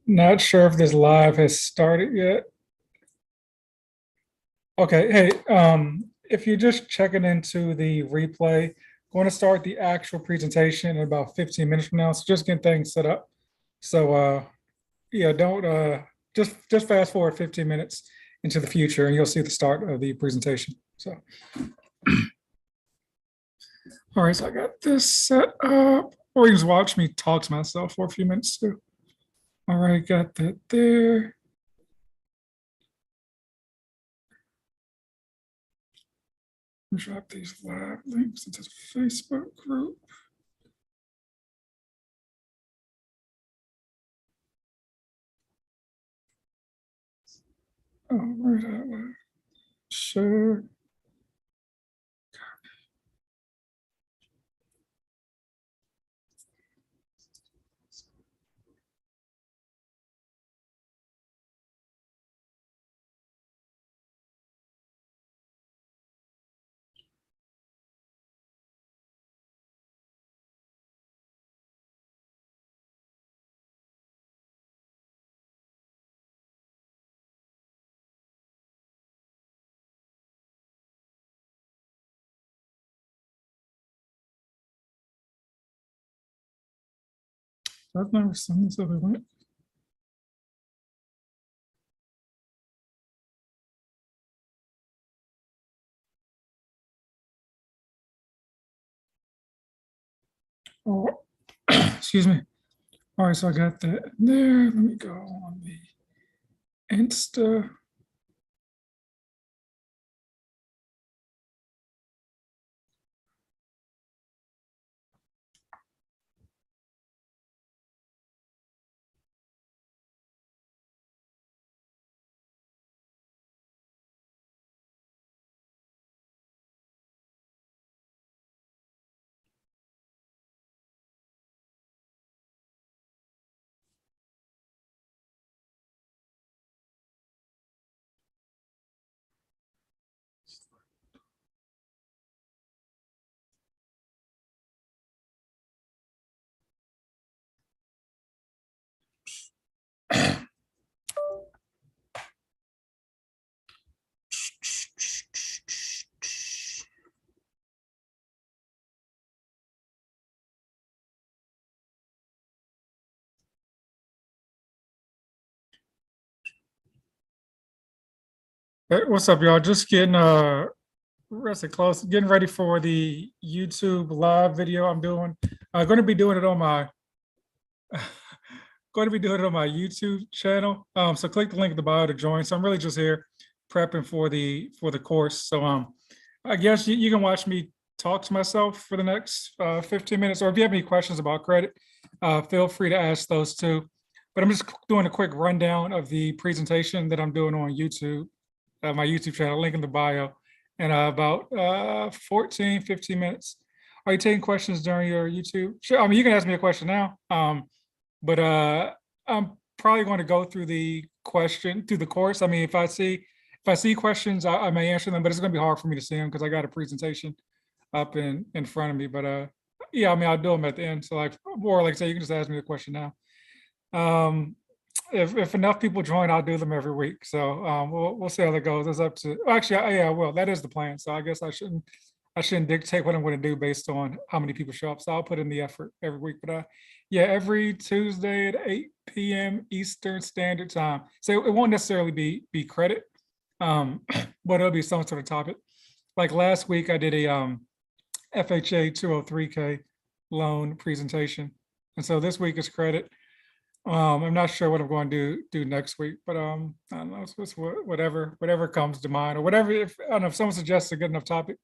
Not sure if this live has started yet. Okay, hey, if you're just checking into the replay, going to start the actual presentation in about 15 minutes from now. So just getting things set up. So yeah, don't just fast forward 15 minutes into the future and you'll see the start of the presentation. So all right, so I got this set up. Or you just watch me talk to myself for a few minutes too. All right, got that there. Drop these live links into the Facebook group. Oh, where that was. Share. I've never seen this other way. Oh, excuse me. All right, so I got that there. Let me go on the Insta. Hey, what's up, y'all? Just getting rested close, getting ready for the YouTube live video I'm doing. I'm going to be doing it on my going to be doing it on my YouTube channel. So click the link in the bio to join. So I'm really just here prepping for the course. So I guess you can watch me talk to myself for the next 15 minutes, or if you have any questions about credit, feel free to ask those too. But I'm just doing a quick rundown of the presentation that I'm doing on YouTube, my YouTube channel, link in the bio, in about 14, 15 minutes. Are you taking questions during your YouTube? Sure. I mean, you can ask me a question now. But I'm probably going to go through the course. I mean, if I see questions, I may answer them, but it's going to be hard for me to see them because I got a presentation up in front of me. But yeah, I mean, I'll do them at the end. So like, or like I say, you can just ask me the question now. If enough people join, I'll do them every week. So we'll see how that goes. It's up to actually, yeah, well, that is the plan. So I guess I shouldn't dictate what I'm going to do based on how many people show up. So I'll put in the effort every week. But yeah, every Tuesday at 8 p.m. Eastern Standard Time. So it won't necessarily be credit, but it'll be some sort of topic. Like last week, I did a FHA 203K loan presentation, and so this week is credit. I'm not sure what I'm going to do next week, but I don't know. It's whatever comes to mind, or whatever. If I don't know if someone suggests a good enough topic,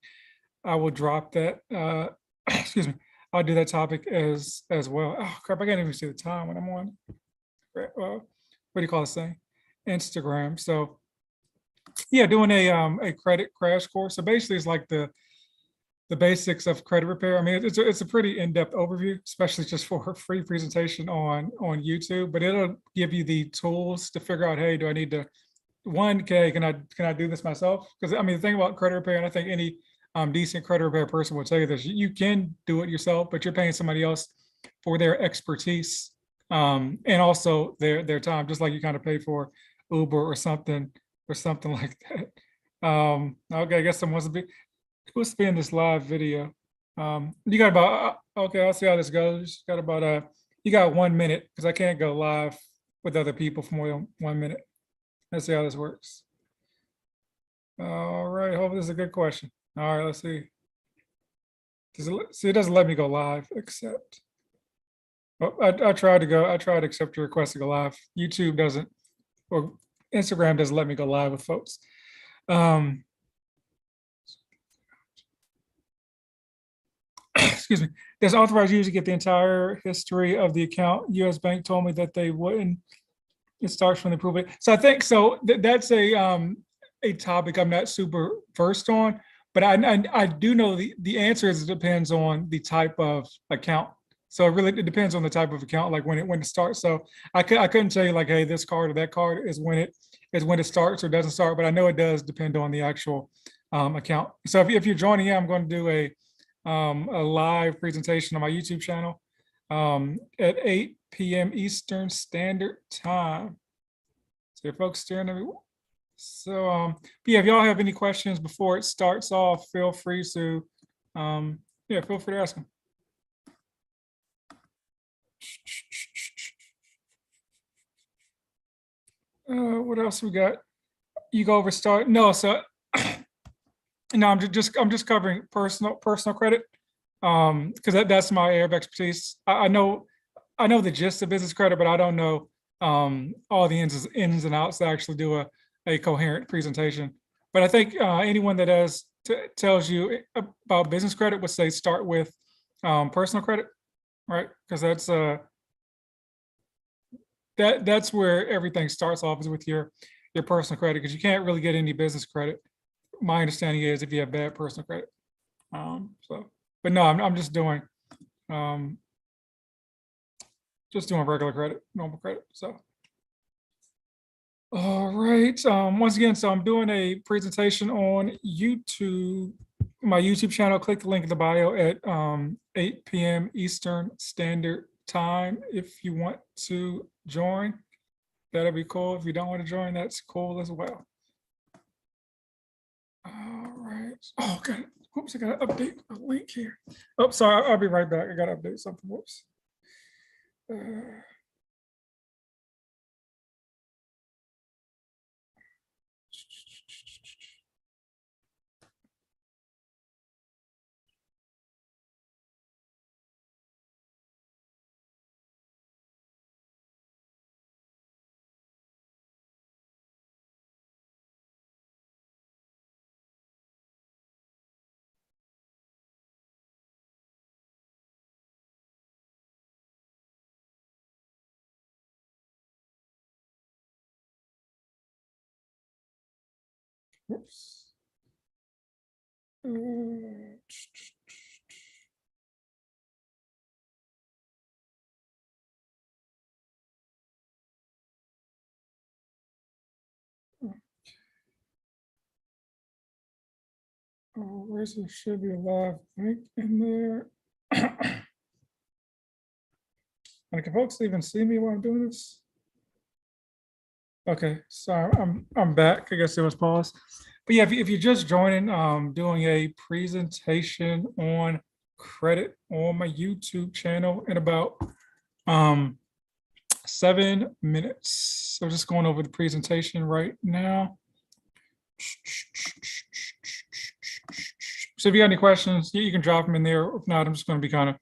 I will drop that. Excuse me. I'll do that topic as well. Oh crap! I can't even see the time when I'm on. What do you call this thing? Instagram. So yeah, doing a credit crash course. So basically, it's like the basics of credit repair. I mean, it's a pretty in-depth overview, especially just for a free presentation on YouTube. But it'll give you the tools to figure out, hey, do I need to can I do this myself? Because I mean, the thing about credit repair, and I think any decent credit repair person will tell you this: you can do it yourself, but you're paying somebody else for their expertise And also their time, just like you kind of pay for Uber or something like that. Okay, I guess someone wants to be in this live video. You got about okay, I'll see how this goes. You got about you got 1 minute because I can't go live with other people for more than 1 minute. Let's see how this works. All right, hope this is a good question. All right, let's see. See, it doesn't let me go live, except I tried to accept your request to go live. YouTube doesn't, or Instagram doesn't let me go live with folks. Excuse me. Does authorized user get the entire history of the account? US Bank told me that they wouldn't. It starts from the approval. So I think so. That's a topic I'm not super versed on, but I do know the answer is it depends on the type of account. So it depends on the type of account, like when it starts. So I couldn't tell you like, hey, this card or that card is when it starts or doesn't start, but I know it does depend on the actual account. So if you're joining in, I'm going to do a live presentation on my YouTube channel at 8 p.m. Eastern Standard Time. So if folks staring at me. So yeah, if y'all have any questions before it starts off, feel free to feel free to ask them. What else we got? You go over start. No, so no, I'm just covering personal credit. Because that's my area of expertise. I know the gist of business credit, but I don't know all the ins and outs to actually do a coherent presentation. But I think anyone that tells you about business credit would say start with personal credit, right? Because that's where everything starts off, is with your personal credit, because you can't really get any business credit. My understanding is if you have bad personal credit. But no, I'm just doing regular credit, normal credit. So, all right. Once again, so I'm doing a presentation on YouTube, my YouTube channel. Click the link in the bio at 8 p.m. Eastern Standard Time. If you want to join, that'll be cool. If you don't want to join, that's cool as well. All right. Oh, God. Oops, I got to update a link here. Oh, sorry. I'll be right back. I got to update something. Whoops. Whoops. Oh, where's there should be a live link in there. And can folks even see me while I'm doing this? Okay, sorry, I'm back. I guess it was paused. But yeah, if you're just joining, doing a presentation on credit on my YouTube channel in about 7 minutes. So just going over the presentation right now. So if you got any questions, you can drop them in there. If not, I'm just going to be kind of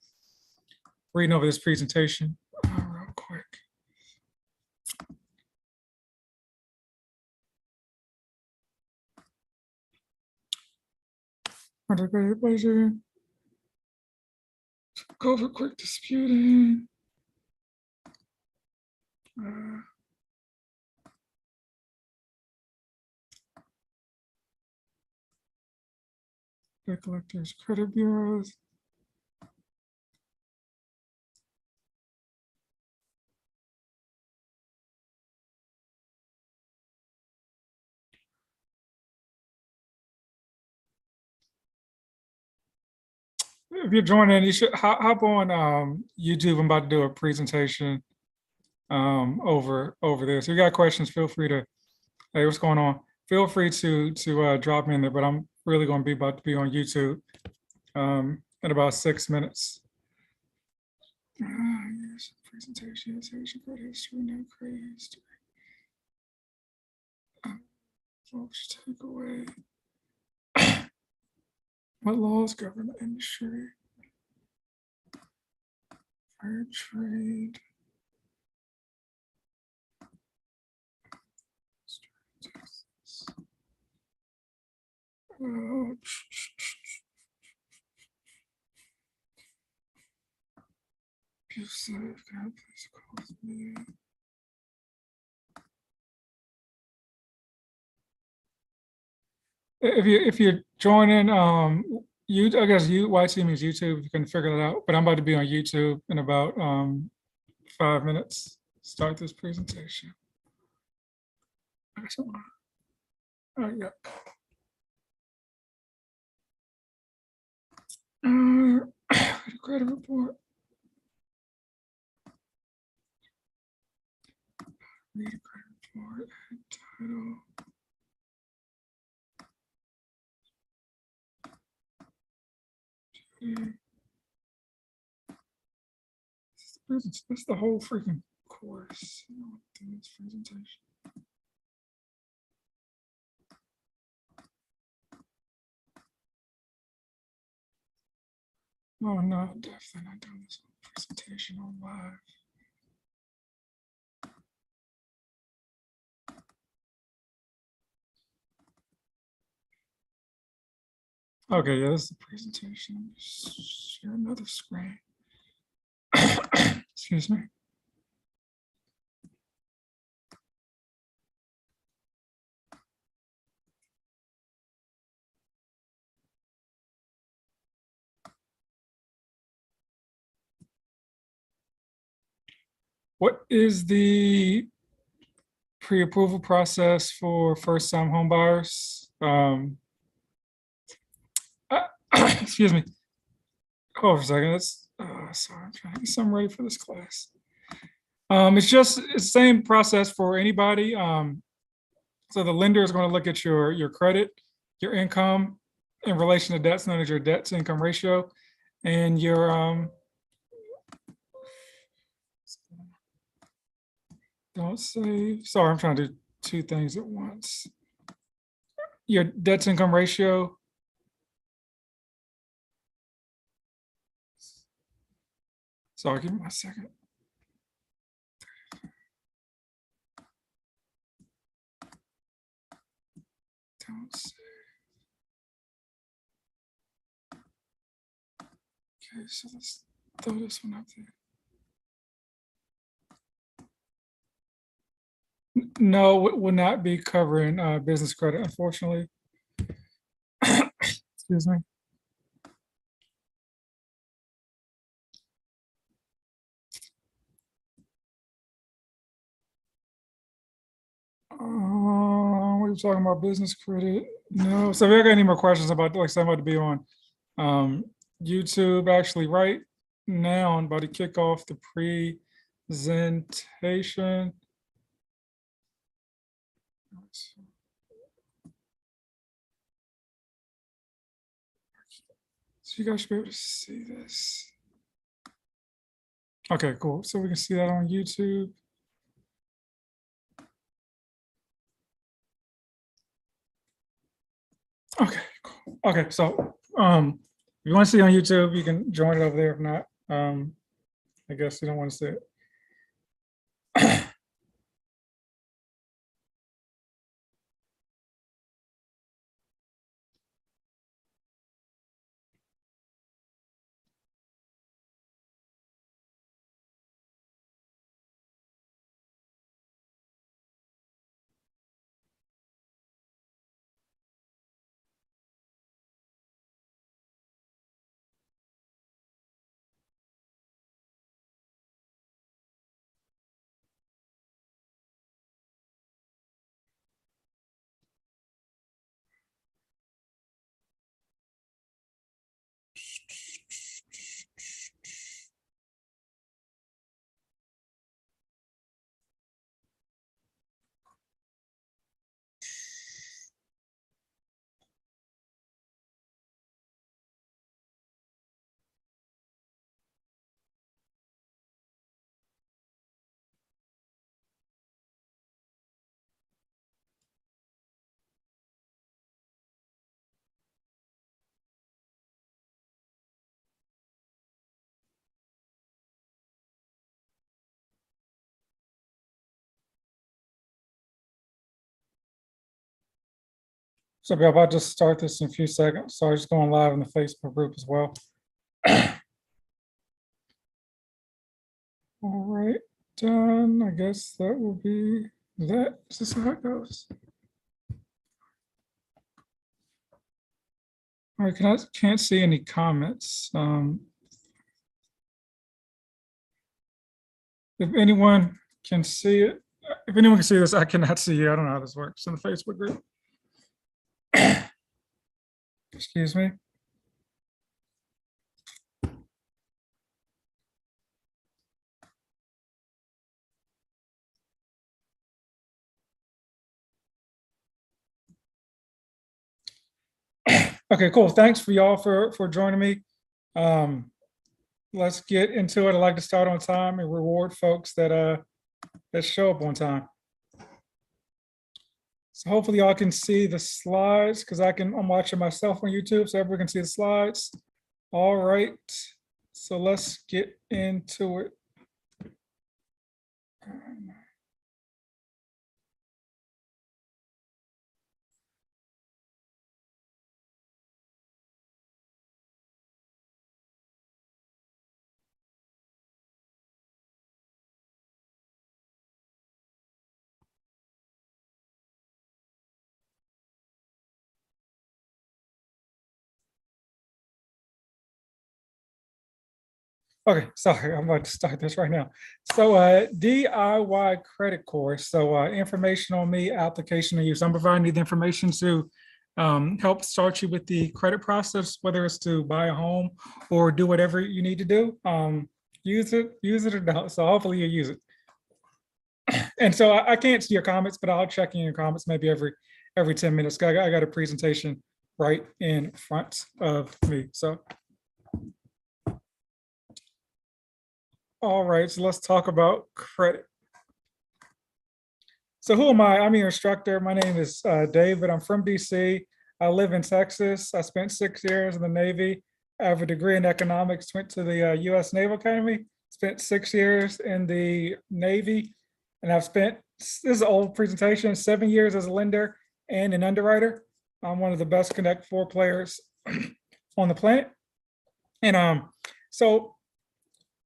reading over this presentation real quick. Pleasure. Go over quick disputing. Debt collectors, credit bureaus. If you're joining, you should hop on YouTube. I'm about to do a presentation over there. So if you got questions, feel free to, hey, what's going on? Feel free to drop me in there, but I'm really going to be about to be on YouTube in about 6 minutes. Yes, presentation, utilization, credit history, no credit history. Folks, take away. What laws govern the industry? Fair trade. Uh, abusive, God, please cause me. If you're joining, you I guess you YT means YouTube. You can figure that out. But I'm about to be on YouTube in about 5 minutes. Start this presentation. Oh yeah. Credit report. Read a credit report. Title. That's the whole freaking course. This presentation. Oh no, definitely not doing this presentation on live. Okay, yeah, this is the presentation. Share another screen. Excuse me. What is the pre-approval process for first-time home buyers? Excuse me. Hold on for a second. Sorry, I'm trying to get something ready for this class. It's the same process for anybody. So the lender is going to look at your credit, your income in relation to debts, known as your debt to income ratio, and your don't save. Sorry, I'm trying to do two things at once. Your debt to income ratio. Sorry, give me one second. Don't save. Okay, so let's throw this one up there. No, it will not be covering business credit, unfortunately. Excuse me. We're talking about business credit. No, so if you got any more questions about, like, somebody to be on YouTube, actually, right now, I'm about to kick off the presentation. So you guys should be able to see this. Okay, cool. So we can see that on YouTube. Okay, cool. Okay, so if you want to see it on YouTube, you can join it over there. If not, I guess you don't want to see it. So I'll about to start this in a few seconds. So I'm just going live in the Facebook group as well. All right, done. I guess that will be that. Is this how it goes? All right, can't see any comments. If anyone can see it, if anyone can see this, I cannot see you. I don't know how this works in the Facebook group. Excuse me. Okay, cool. Thanks for y'all for joining me. Let's get into it. I like to start on time and reward folks that show up on time. So hopefully y'all can see the slides because I'm watching myself on YouTube so everyone can see the slides. All right, so let's get into it. Okay, sorry, I'm about to start this right now. So DIY credit course. So information on me, application and use. I'm providing you the information to help start you with the credit process, whether it's to buy a home or do whatever you need to do. Use it or don't. So hopefully you use it. And so I can't see your comments, but I'll check in your comments maybe every 10 minutes. I got a presentation right in front of me. So all right, so let's talk about credit. So who am I? I'm your instructor. My name is David. I'm from DC. I live in Texas. I spent 6 years in the Navy. I have a degree in economics, went to the US Naval Academy, spent 6 years in the Navy, and I've spent, this is an old presentation, 7 years as a lender and an underwriter. I'm one of the best Connect 4 players on the planet. And so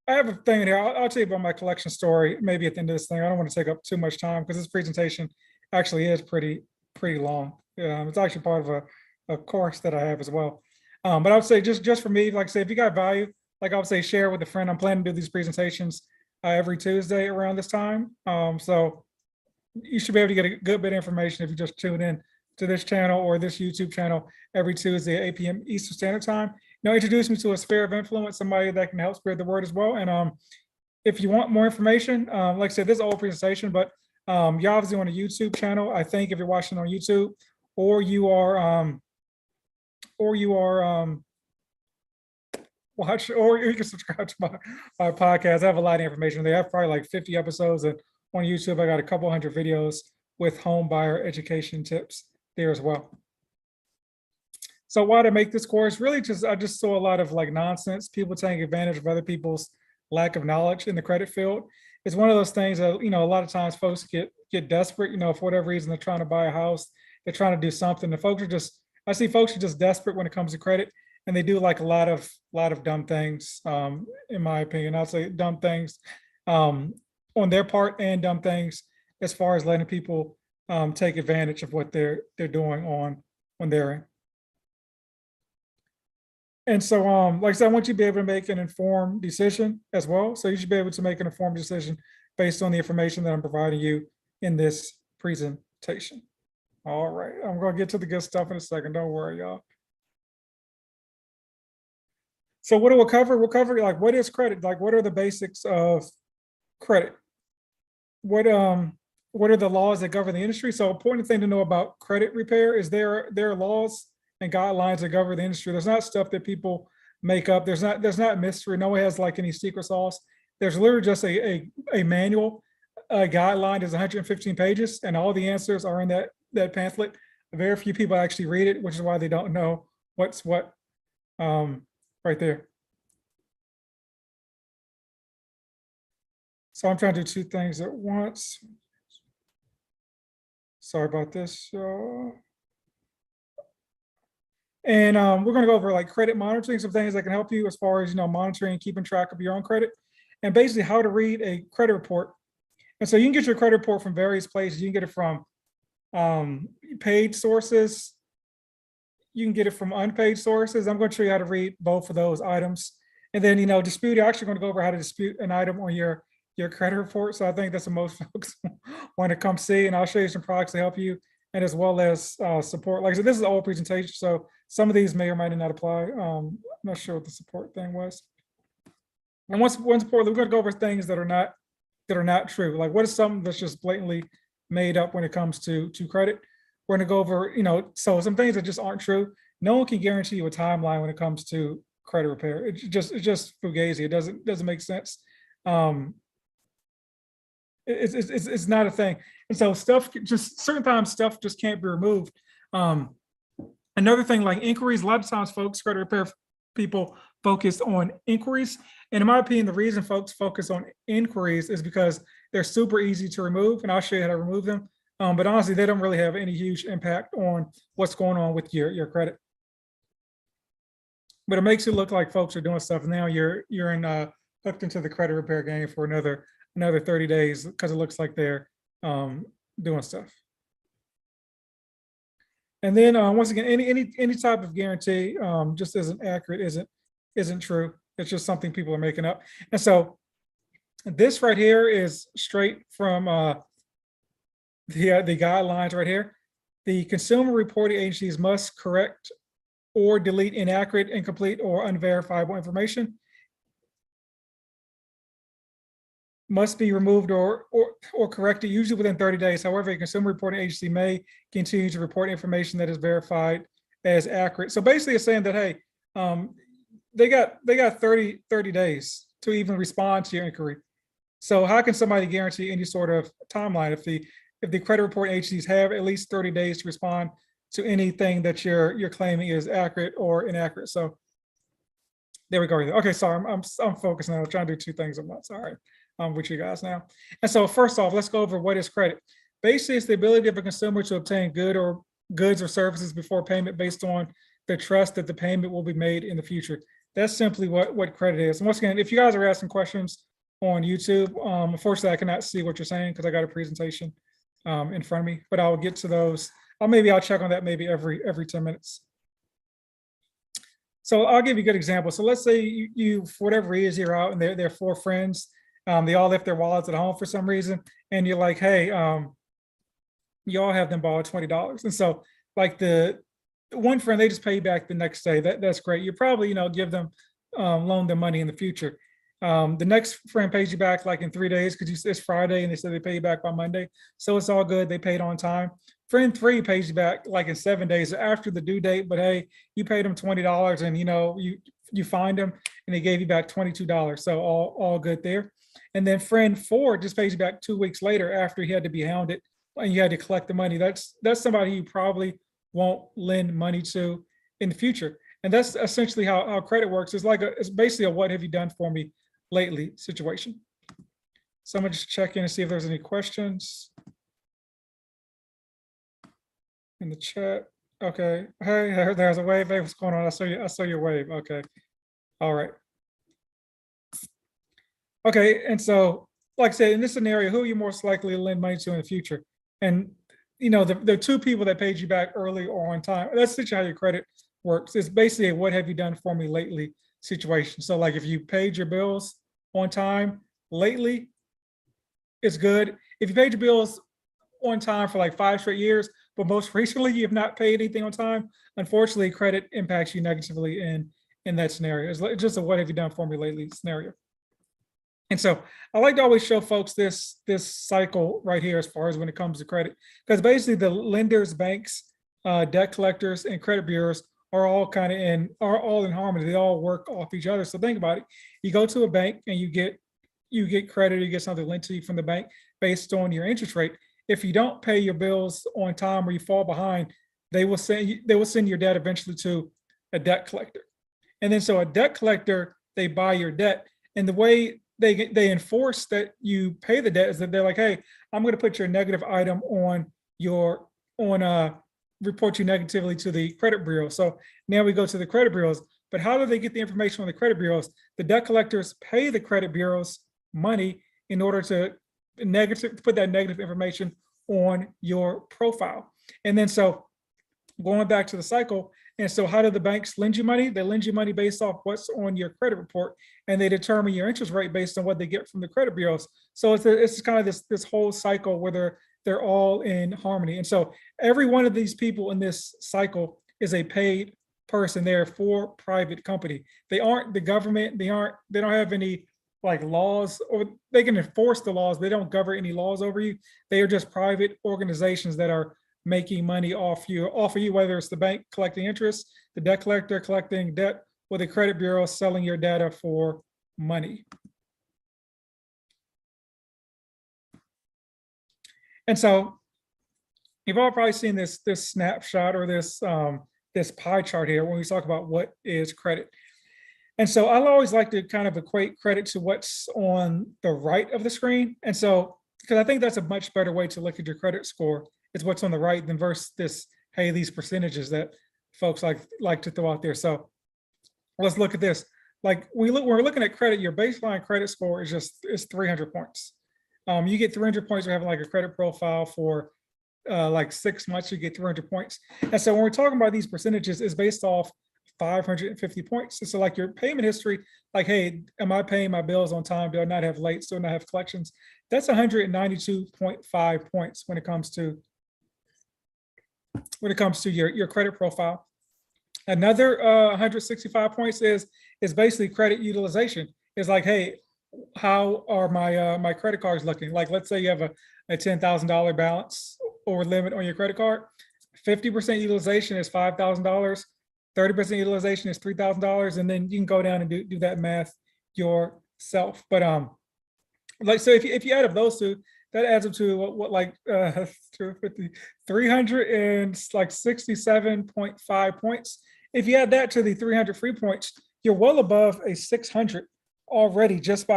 I have a thing in here. I'll tell you about my collection story maybe at the end of this thing. I don't want to take up too much time because this presentation actually is pretty long. It's actually part of a course that I have as well. But I would say just for me, like I say, if you got value, like I would say, share with a friend. I'm planning to do these presentations every Tuesday around this time. So you should be able to get a good bit of information if you just tune in to this channel or this YouTube channel every Tuesday at 8 p.m. Eastern Standard Time. Introduce me to a sphere of influence, somebody that can help spread the word as well. And if you want more information, like I said, this is an old presentation, but you're obviously on a YouTube channel. I think if you're watching on YouTube, or you are watch, or you can subscribe to my podcast. I have a lot of information. They have probably like 50 episodes, and on YouTube, I got a couple hundred videos with home buyer education tips there as well. So why did I make this course? Really I just saw a lot of like nonsense, people taking advantage of other people's lack of knowledge in the credit field. It's one of those things that, a lot of times folks get desperate, for whatever reason, they're trying to buy a house, they're trying to do something. I see folks are just desperate when it comes to credit, and they do like a lot of dumb things, in my opinion. I'll say dumb things on their part and dumb things as far as letting people take advantage of what they're doing on their end. And so, like I said, I want you to be able to make an informed decision as well. So you should be able to make an informed decision based on the information that I'm providing you in this presentation. All right, I'm going to get to the good stuff in a second. Don't worry, y'all. So what we'll cover? We'll cover like what is credit? Like what are the basics of credit? What are the laws that govern the industry? So important thing to know about credit repair is there are laws and guidelines that govern the industry. There's not stuff that people make up. There's not mystery. No one has like any secret sauce. There's literally just a manual. A guideline is 115 pages, and all the answers are in that pamphlet. Very few people actually read it, which is why they don't know what's what right there. So I'm trying to do two things at once. Sorry about this. And we're going to go over like credit monitoring, some things that can help you as far as, monitoring and keeping track of your own credit, and basically how to read a credit report. And so you can get your credit report from various places. You can get it from paid sources. You can get it from unpaid sources. I'm going to show you how to read both of those items. And then, dispute, you're actually going to go over how to dispute an item on your credit report. So I think that's the most folks want to come see. And I'll show you some products to help you, and as well as support. Like I said, this is an old presentation, so some of these may or may not apply. I'm not sure what the support thing was. And once support, we're going to go over things that are not true. Like, what is something that's just blatantly made up when it comes to credit? We're going to go over, so some things that just aren't true. No one can guarantee you a timeline when it comes to credit repair. It's just fugazi. It doesn't make sense. It's not a thing. And so certain stuff just can't be removed. Another thing, like inquiries, a lot of times folks, credit repair people focus on inquiries. And in my opinion, the reason folks focus on inquiries is because they're super easy to remove, and I'll show you how to remove them. But honestly, they don't really have any huge impact on what's going on with your credit. But it makes it look like folks are doing stuff. And now you're hooked into the credit repair game for another 30 days because it looks like they're doing stuff. And then once again, any type of guarantee just isn't accurate, isn't true. It's just something people are making up. And so this right here is straight from the guidelines right here. The consumer reporting agencies must correct or delete inaccurate, incomplete, or unverifiable information. Must be removed or corrected, usually within 30 days. However, a consumer reporting agency may continue to report information that is verified as accurate. So basically, it's saying that, hey, they got 30 days to even respond to your inquiry. So how can somebody guarantee any sort of timeline if the credit reporting agencies have at least 30 days to respond to anything that you're claiming is accurate or inaccurate? So there we go. Okay, sorry, I'm focused now. I'm trying to do two things at once. All right. With you guys now. And so first off, let's go over what is credit. Basically, it's the ability of a consumer to obtain goods or services before payment based on the trust that the payment will be made in the future. That's simply what credit is. And once again, if you guys are asking questions on YouTube, unfortunately, I cannot see what you're saying because I got a presentation in front of me, but I'll get to those. I'll check on that maybe every 10 minutes. So I'll give you a good example. So let's say you for whatever reason, you're out and they're four friends. They all left their wallets at home for some reason, and you're like, hey, you all have them borrow $20. And so like the one friend, they just pay you back the next day. That's great. You probably, give them, loan them money in the future. The next friend pays you back like in 3 days because it's Friday and they said they pay you back by Monday. So it's all good. They paid on time. Friend 3 pays you back like in 7 days after the due date, but hey, you paid them $20 and you find them and they gave you back $22. So all good there. And then friend 4 just pays you back 2 weeks later after he had to be hounded and you had to collect the money. That's somebody you probably won't lend money to in the future. And that's essentially how credit works. It's basically a what have you done for me lately situation. So I'm gonna just check in and see if there's any questions in the chat. Okay. Hey, there's a wave. Hey, what's going on? I saw your wave. Okay. All right. Okay, and so, like I said, in this scenario, who are you most likely to lend money to in the future? And the 2 people that paid you back early or on time. That's essentially how your credit works. It's basically a what have you done for me lately situation. So, like if you paid your bills on time lately, it's good. If you paid your bills on time for like 5 straight years, but most recently you have not paid anything on time, unfortunately, credit impacts you negatively in that scenario. It's just a what have you done for me lately scenario. And so I like to always show folks this cycle right here as far as when it comes to credit, because basically the lenders, banks, debt collectors, and credit bureaus are all in harmony. They all work off each other. So think about it. You go to a bank and you get credit, you get something lent to you from the bank based on your interest rate. If you don't pay your bills on time or you fall behind, they will send your debt eventually to a debt collector. And then so a debt collector, they buy your debt. And the way they enforce that you pay the debt is that they're like, hey, I'm going to put your negative item on report you negatively to the credit bureau. So now we go to the credit bureaus. But how do they get the information on the credit bureaus? The debt collectors pay the credit bureaus money in order to put that negative information on your profile. And then so going back to the cycle, and so how do the banks lend you money? They lend you money based off what's on your credit report, and they determine your interest rate based on what they get from the credit bureaus. So it's kind of this whole cycle where they're all in harmony. And so every one of these people in this cycle is a paid person. They're for private company. They aren't the government. They don't have any like laws, or they can enforce the laws. They don't govern any laws over you. They are just private organizations that are making money off of you, whether it's the bank collecting interest, the debt collector collecting debt, or the credit bureau selling your data for money. And so you've all probably seen this snapshot or this pie chart here when we talk about what is credit. And so I'll always like to kind of equate credit to what's on the right of the screen. And so, because I think that's a much better way to look at your credit score, is what's on the right than versus this, hey, these percentages that folks like to throw out there. So let's look at this. Like we're looking at credit, your baseline credit score is 300 points. You get 300 points for having like a credit profile for like 6 months, you get 300 points. And so when we're talking about these percentages, it's based off 550 points. So like your payment history, like, hey, am I paying my bills on time? Do I not have late? Do I not have collections? That's 192.5 points when it comes to your credit profile. Another 165 points is basically credit utilization. It's like, hey, how are my credit cards looking? Like, let's say you have a $10,000 balance or limit on your credit card. 50% utilization is $5,000. 30% utilization is $3,000, and then you can go down and do that math yourself. But like, so if you add up those two, that adds up to what like 367.5 points. If you add that to the 300 free points, you're well above a 600 already just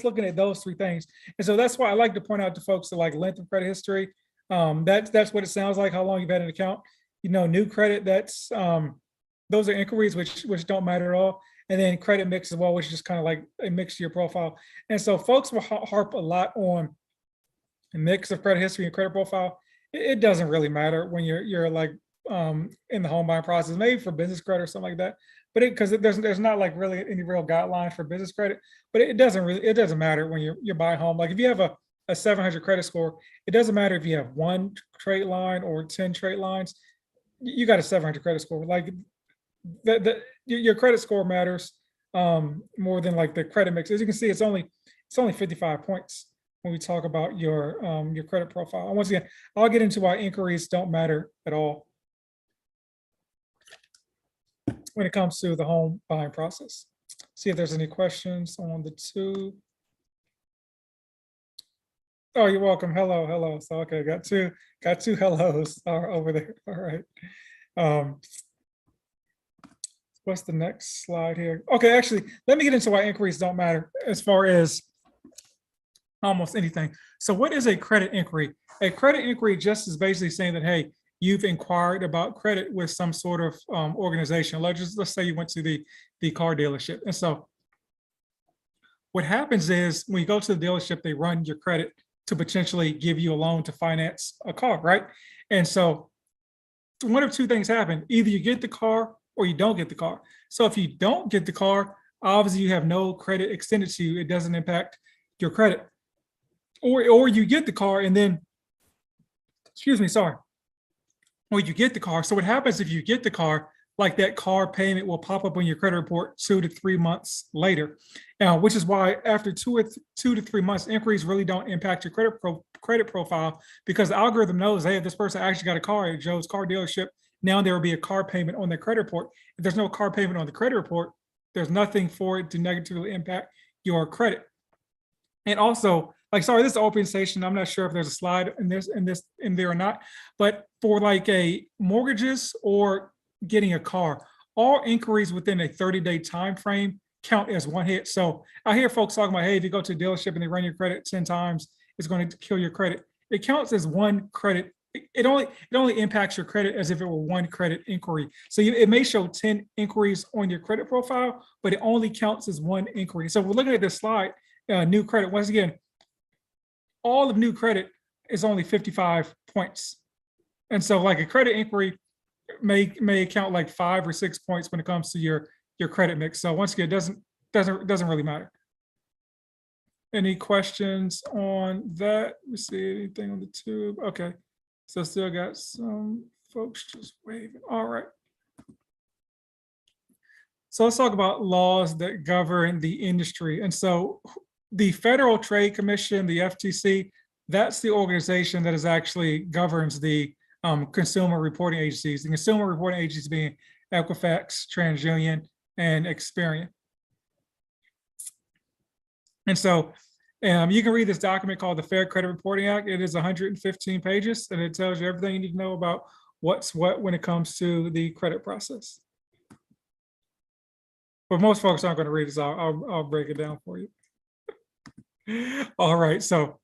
looking at those three things. And so that's why I like to point out to folks that like length of credit history. That's what it sounds like, how long you've had an account. New credit, that's those are inquiries which don't matter at all. And then credit mix as well, which is just kind of like a mix to your profile. And so folks will harp a lot on a mix of credit history and credit profile. It doesn't really matter when you're like in the home buying process, maybe for business credit or something like that. But because there's not like really any real guidelines for business credit, but it doesn't matter when you're buying home. Like if you have a 700 credit score, it doesn't matter if you have 1 trade line or 10 trade lines, you got a 700 credit score. Like your credit score matters more than like the credit mix. As you can see, it's only 55 points when we talk about your credit profile. And once again, I'll get into why inquiries don't matter at all when it comes to the home buying process. See if there's any questions on the two. Oh, you're welcome. Hello. So okay, got two hellos over there. All right. What's the next slide here? Okay, actually, let me get into why inquiries don't matter as far as almost anything. So what is a credit inquiry? A credit inquiry just is basically saying that, hey, you've inquired about credit with some sort of organization. Let's say you went to the car dealership. And so what happens is when you go to the dealership, they run your credit to potentially give you a loan to finance a car, right? And so one of two things happen. Either you get the car or you don't get the car. So if you don't get the car, obviously you have no credit extended to you. It doesn't impact your credit. Or you get the car and then, or you get the car. So what happens if you get the car, like that car payment will pop up on your credit report 2 to 3 months later. Which is why after 2 to 3 months, inquiries really don't impact your credit profile, because the algorithm knows, hey, if this person actually got a car at Joe's car dealership, now there will be a car payment on their credit report. If there's no car payment on the credit report, there's nothing for it to negatively impact your credit. And also, like, sorry, this is open station. I'm not sure if there's a slide in there or not, but for like a mortgages or getting a car, all inquiries within a 30-day time frame count as one hit. So I hear folks talking about, hey, if you go to a dealership and they run your credit 10 times, it's going to kill your credit. It counts as one credit it only impacts your credit as if it were one credit inquiry. So it may show 10 inquiries on your credit profile, but it only counts as one inquiry. So we're looking at this slide, new credit. Once again, all of new credit is only 55 points. And so like a credit inquiry may account like 5 or 6 points when it comes to your credit mix. So once again, it doesn't really matter. Any questions on that? Let me see anything on the tube. Okay, so still got some folks just waving. All right. So let's talk about laws that govern the industry. And so the Federal Trade Commission, the FTC, that's the organization that is actually governs the consumer reporting agencies. The consumer reporting agencies being Equifax, TransUnion, and Experian. And so you can read this document called the Fair Credit Reporting Act. It is 115 pages, and it tells you everything you need to know about what's what when it comes to the credit process. But most folks aren't going to read this. I'll break it down for you. All right, so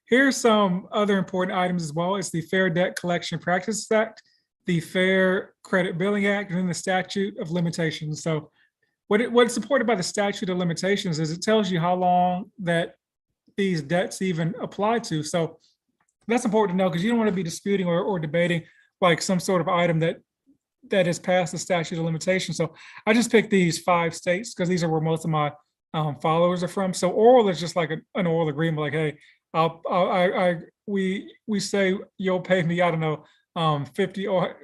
here's some other important items as well. It's the Fair Debt Collection Practices Act, the Fair Credit Billing Act, and then the Statute of Limitations. So what's supported by the statute of limitations is it tells you how long that these debts even apply to. So that's important to know because you don't want to be disputing or debating like some sort of item that is past the statute of limitations. So I just picked these 5 states because these are where most of my followers are from. So oral is just like an oral agreement, like, hey, we say you'll pay me, I don't know, $50 or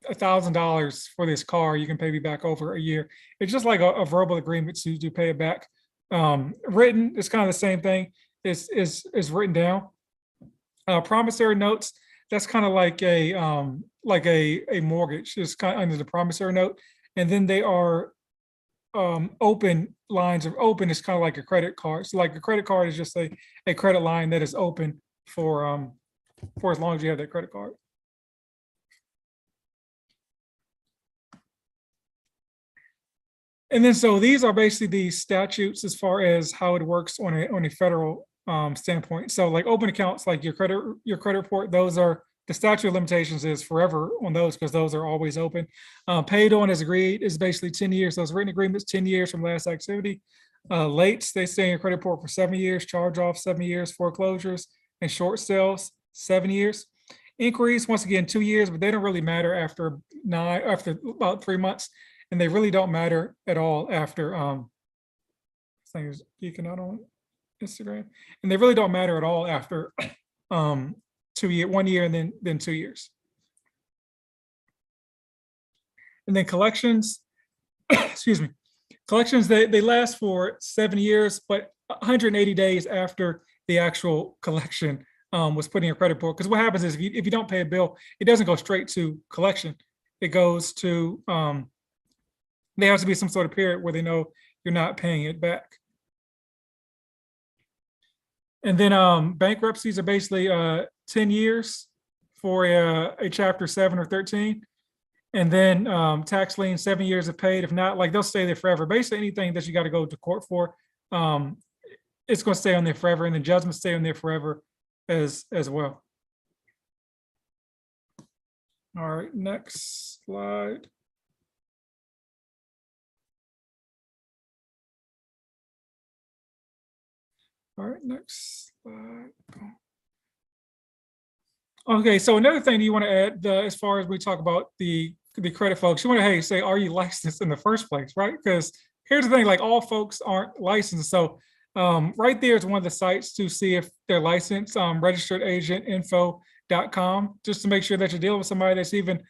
$1,000 for this car. You can pay me back over a year. It's just like a verbal agreement to pay it back. Written, it's kind of the same thing. Is written down. Promissory notes, that's kind of like a mortgage. It's kind of under the promissory note, and then they are open lines of open. It's kind of like a credit card. So like a credit card is just a credit line that is open for as long as you have that credit card. And then so these are basically the statutes as far as how it works on a federal standpoint. So like open accounts, like your credit report, those are the statute of limitations is forever on those because those are always open. Paid on as agreed is basically 10 years. Those written agreements, 10 years from last activity. Lates, they stay in your credit report for 7 years. Charge off 7 years. Foreclosures and short sales 7 years. Inquiries, once again, 2 years, but they don't really matter after about 3 months. And they really don't matter at all after thing is geeking out on Instagram. And they really don't matter at all after 1 year and then 2 years. And then collections, excuse me, collections, they last for 7 years, but 180 days after the actual collection was put in your credit report. Because what happens is if you don't pay a bill, it doesn't go straight to collection. It goes to there has to be some sort of period where they know you're not paying it back. And then bankruptcies are basically 10 years for a Chapter 7 or 13. And then tax lien, 7 years if paid. If not, like they'll stay there forever. Basically anything that you got to go to court for, it's going to stay on there forever. And then judgments stay on there forever as well. All right, next slide. All right, next slide. Okay, so another thing you want to add as far as we talk about the credit folks, you want to say, are you licensed in the first place, right? Because here's the thing, like all folks aren't licensed. So right there is one of the sites to see if they're licensed, registeredagentinfo.com, just to make sure that you're dealing with somebody that's even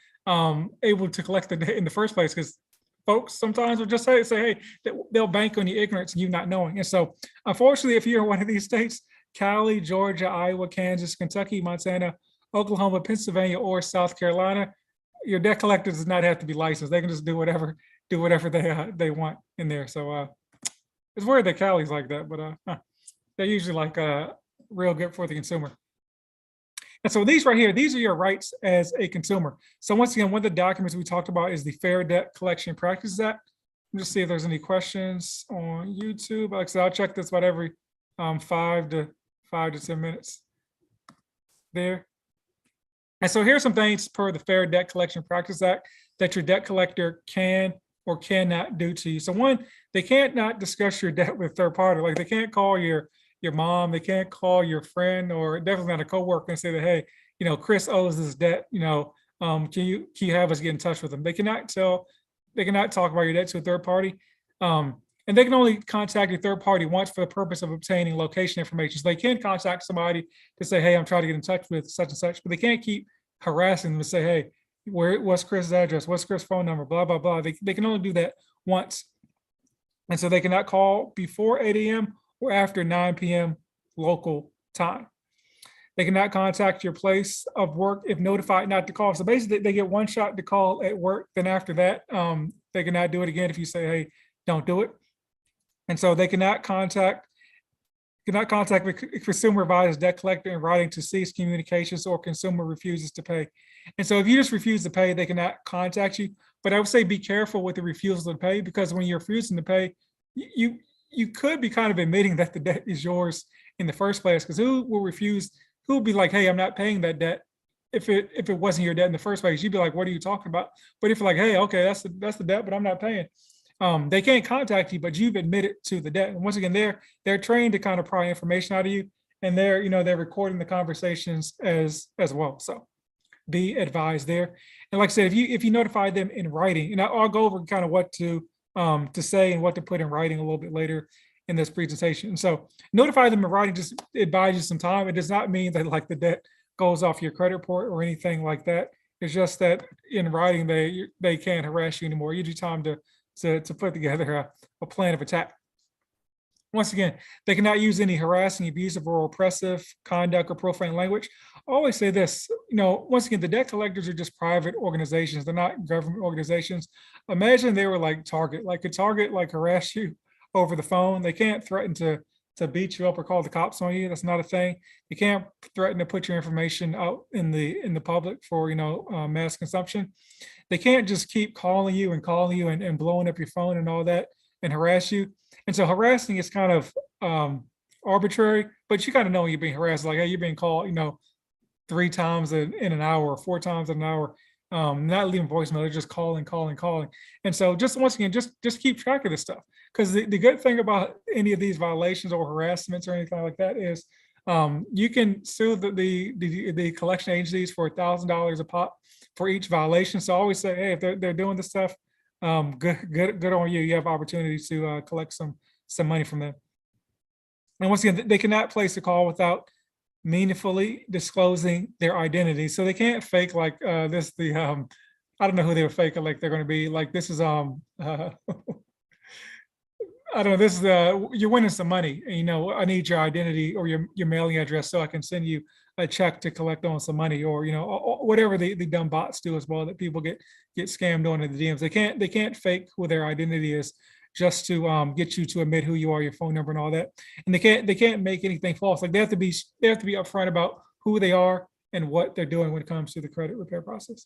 able to collect the debt in the first place. Because folks sometimes will just say, hey, they'll bank on your ignorance and you not knowing. And so unfortunately, if you're in one of these states, Cali, Georgia, Iowa, Kansas, Kentucky, Montana, Oklahoma, Pennsylvania, or South Carolina, your debt collector does not have to be licensed. They can just do whatever they want in there. So it's weird that Cali's like that, but they're usually like real good for the consumer. And so these right here, these are your rights as a consumer. So once again, one of the documents we talked about is the Fair Debt Collection Practices Act. Let me just see if there's any questions on YouTube. Like I said, I'll check this about every 5 to 10 minutes there. And so here's some things per the Fair Debt Collection Practice Act that your debt collector can or cannot do to you. So one, they can't not discuss your debt with third party. Like they can't call your mom, they can't call your friend, or definitely not a coworker and say that, hey, Chris owes this debt. Can you have us get in touch with them? They cannot talk about your debt to a third party. And they can only contact a third party once for the purpose of obtaining location information. So they can contact somebody to say, hey, I'm trying to get in touch with such and such, but they can't keep harassing them and say, hey, what's Chris's address? What's Chris's phone number? Blah, blah, blah. They can only do that once. And so they cannot call before 8 a.m. or after 9 p.m. local time. They cannot contact your place of work if notified not to call. So basically, they get one shot to call at work. Then after that, they cannot do it again if you say, hey, don't do it. And so they cannot contact the consumer advisors, debt collector in writing to cease communications or consumer refuses to pay. And so if you just refuse to pay, they cannot contact you. But I would say be careful with the refusal to pay, because when you're refusing to pay, you could be kind of admitting that the debt is yours in the first place, because who will be like, hey, I'm not paying that debt if it wasn't your debt in the first place? You'd be like, what are you talking about? But if you're like, hey, okay, that's the debt, but I'm not paying. They can't contact you, but you've admitted to the debt. And once again, they're trained to kind of pry information out of you, and they're recording the conversations as well. So be advised there. And like I said, if you notify them in writing, and I'll go over kind of what to say and what to put in writing a little bit later in this presentation. And so notify them in writing just advise you some time. It does not mean that like the debt goes off your credit report or anything like that. It's just that in writing they can't harass you anymore. You need time to put together a plan of attack. Once again, they cannot use any harassing, abusive, or oppressive conduct or profane language. I always say this, once again, the debt collectors are just private organizations. They're not government organizations. Imagine they were like Target, could Target harass you over the phone? They can't threaten to beat you up or call the cops on you. That's not a thing. You can't threaten to put your information out in the public for mass consumption. They can't just keep calling you and blowing up your phone and all that and harass you. And so harassing is kind of arbitrary, but you kind of know when you're being harassed, like, hey, you're being called 3 times in an hour or 4 times in an hour, not leaving voicemail, they're just calling. And so just once again, just keep track of this stuff. Because the good thing about any of these violations or harassments or anything like that is you can sue the collection agencies for $1,000 a pop for each violation. So I always say, hey, if they're doing this stuff, good on you. You have opportunity to collect some money from them. And once again, they cannot place a call without meaningfully disclosing their identity. So they can't fake like this. I don't know who they were faking. Like they're going to be like, this is I don't know, this is you're winning some money. And, I need your identity or your mailing address so I can send you a check to collect on some money, or whatever the dumb bots do as well that people get scammed on in the DMs. They can't fake who their identity is just to get you to admit who you are, your phone number and all that. And they can't make anything false. Like they have to be upfront about who they are and what they're doing when it comes to the credit repair process.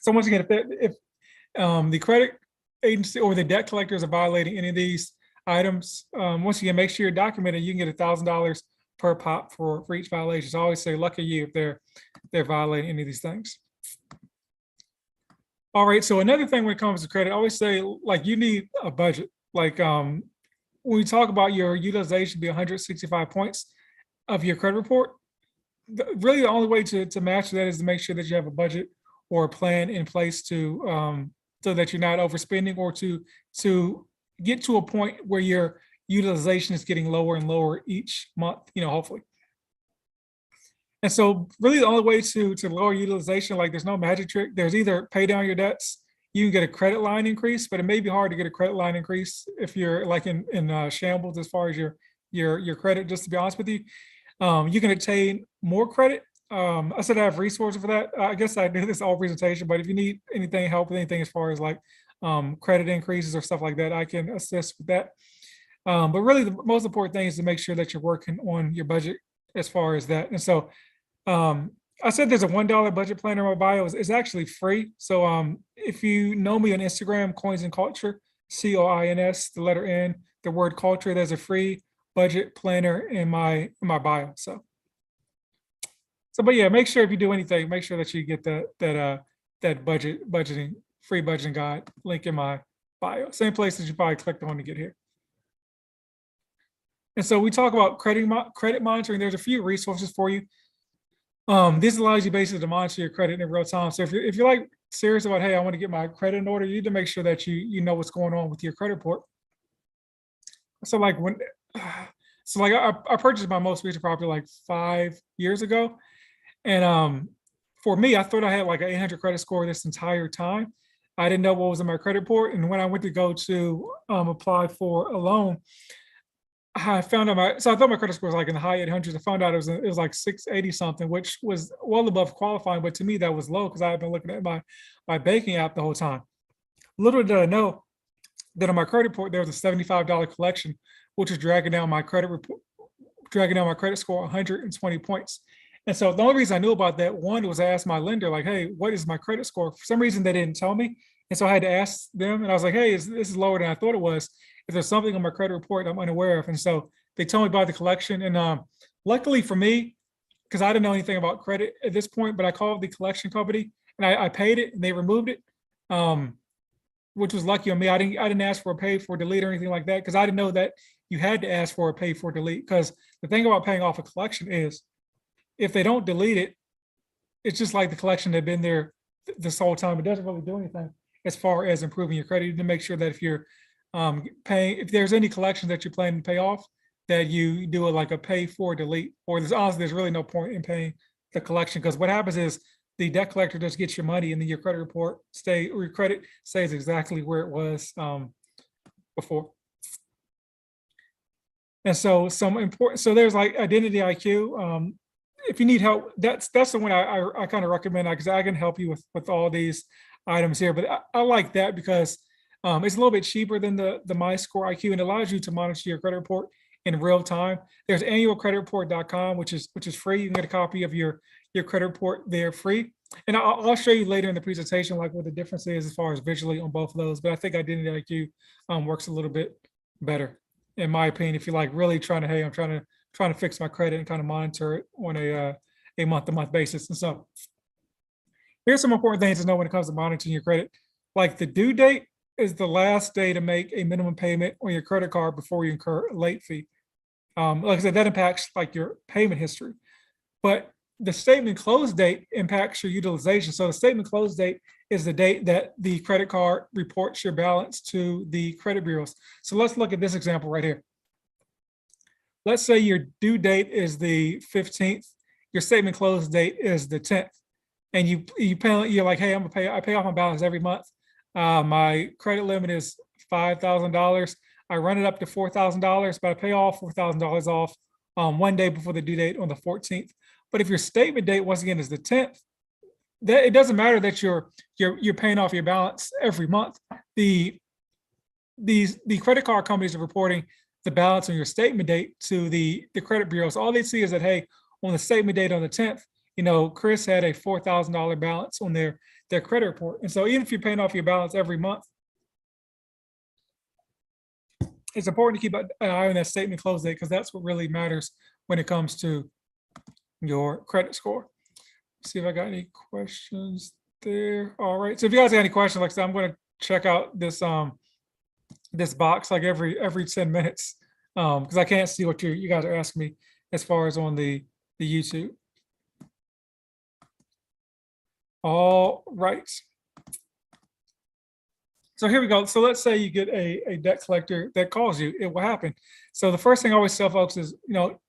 So once again, if the credit agency or the debt collectors are violating any of these items, once again, make sure you're documented. You can get $1,000 per pop for each violation. So I always say, lucky you if they're violating any of these things. All right. So another thing when it comes to credit, I always say, like, you need a budget. Like when we talk about your utilization be 165 points of your credit report, really the only way to match that is to make sure that you have a budget or a plan in place to so that you're not overspending, or to get to a point where your utilization is getting lower and lower each month, hopefully. And so really the only way to lower utilization, like there's no magic trick. There's either pay down your debts, you can get a credit line increase, but it may be hard to get a credit line increase if you're like in shambles as far as your credit, just to be honest with you. You can obtain more credit. I said I have resources for that. I guess I do this all presentation, but if you need help with anything as far as like credit increases or stuff like that, I can assist with that. But really the most important thing is to make sure that you're working on your budget as far as that. And so I said there's a $1 budget planner in my bio. It's actually free. So if you know me on Instagram, Coins and Culture, COINS, the letter N, the word culture, there's a free budget planner in my bio. So So, but yeah, make sure if you do anything, make sure that you get that budgeting free budgeting guide link in my bio. Same place that you probably clicked on to get here. And so we talk about credit monitoring. There's a few resources for you. This allows you basically to monitor your credit in real time. So if you're like serious about, hey, I want to get my credit in order, you need to make sure that you know what's going on with your credit report. So like I purchased my most recent property like 5 years ago, and for me, I thought I had like an 800 credit score this entire time. I didn't know what was in my credit report, and when I went to go to apply for a loan, I found out so I thought my credit score was like in the high 800s. I found out it was like 680 something, which was well above qualifying, but to me that was low because I had been looking at my banking app the whole time. Little did I know that on my credit report there was a $75 collection, which was dragging down my credit score 120 points. And so the only reason I knew about that, one, was I asked my lender, like, hey, what is my credit score? For some reason they didn't tell me. And so I had to ask them, and I was like, hey, this is lower than I thought it was. If there's something on my credit report I'm unaware of. And so they told me about the collection. And luckily for me, because I didn't know anything about credit at this point, but I called the collection company and I paid it and they removed it, which was lucky on me. I didn't ask for a pay for delete or anything like that because I didn't know that you had to ask for a pay for delete. Because the thing about paying off a collection is if they don't delete it, it's just like the collection had been there this whole time. It doesn't really do anything as far as improving your credit. You need to make sure that if you're paying, if there's any collection that you're planning to pay off, that you do it like a pay for delete, or there's really no point in paying the collection, because what happens is the debt collector just gets your money and then your credit report your credit stays exactly where it was before. And so so there's like identity IQ. If you need help, that's the one I kind of recommend, because I can help you with all these items here. But I like that because it's a little bit cheaper than the MyScore IQ, and allows you to monitor your credit report in real time. There's annualcreditreport.com, which is free. You can get a copy of your credit report there free. And I'll show you later in the presentation like what the difference is as far as visually on both of those. But I think Identity IQ works a little bit better, in my opinion, if you're like really trying to, hey, I'm trying to fix my credit and kind of monitor it on a month-to-month basis. And so here's some important things to know when it comes to monitoring your credit. Like the due date is the last day to make a minimum payment on your credit card before you incur a late fee. Like I said, that impacts like your payment history. But the statement close date impacts your utilization. So the statement close date is the date that the credit card reports your balance to the credit bureaus. So let's look at this example right here. Let's say your due date is the 15th, your statement close date is the 10th, and you're like, hey, I pay off my balance every month. My credit limit is $5,000. I run it up to $4,000, but I pay all $4,000 off one day before the due date on the 14th. But if your statement date, once again, is the 10th, that it doesn't matter that you're paying off your balance every month. The credit card companies are reporting the balance on your statement date to the credit bureaus. All they see is that, hey, on the statement date on the 10th, Chris had a $4,000 balance on their credit report. And so even if you're paying off your balance every month, it's important to keep an eye on that statement close date, because that's what really matters when it comes to your credit score. Let's see if I got any questions there. All right. So if you guys got any questions, like I said, I'm going to check out this this box like every 10 minutes, because I can't see what you guys are asking me as far as on the YouTube. All right. So here we go. So let's say you get a debt collector that calls you. It will happen. So the first thing I always tell folks is,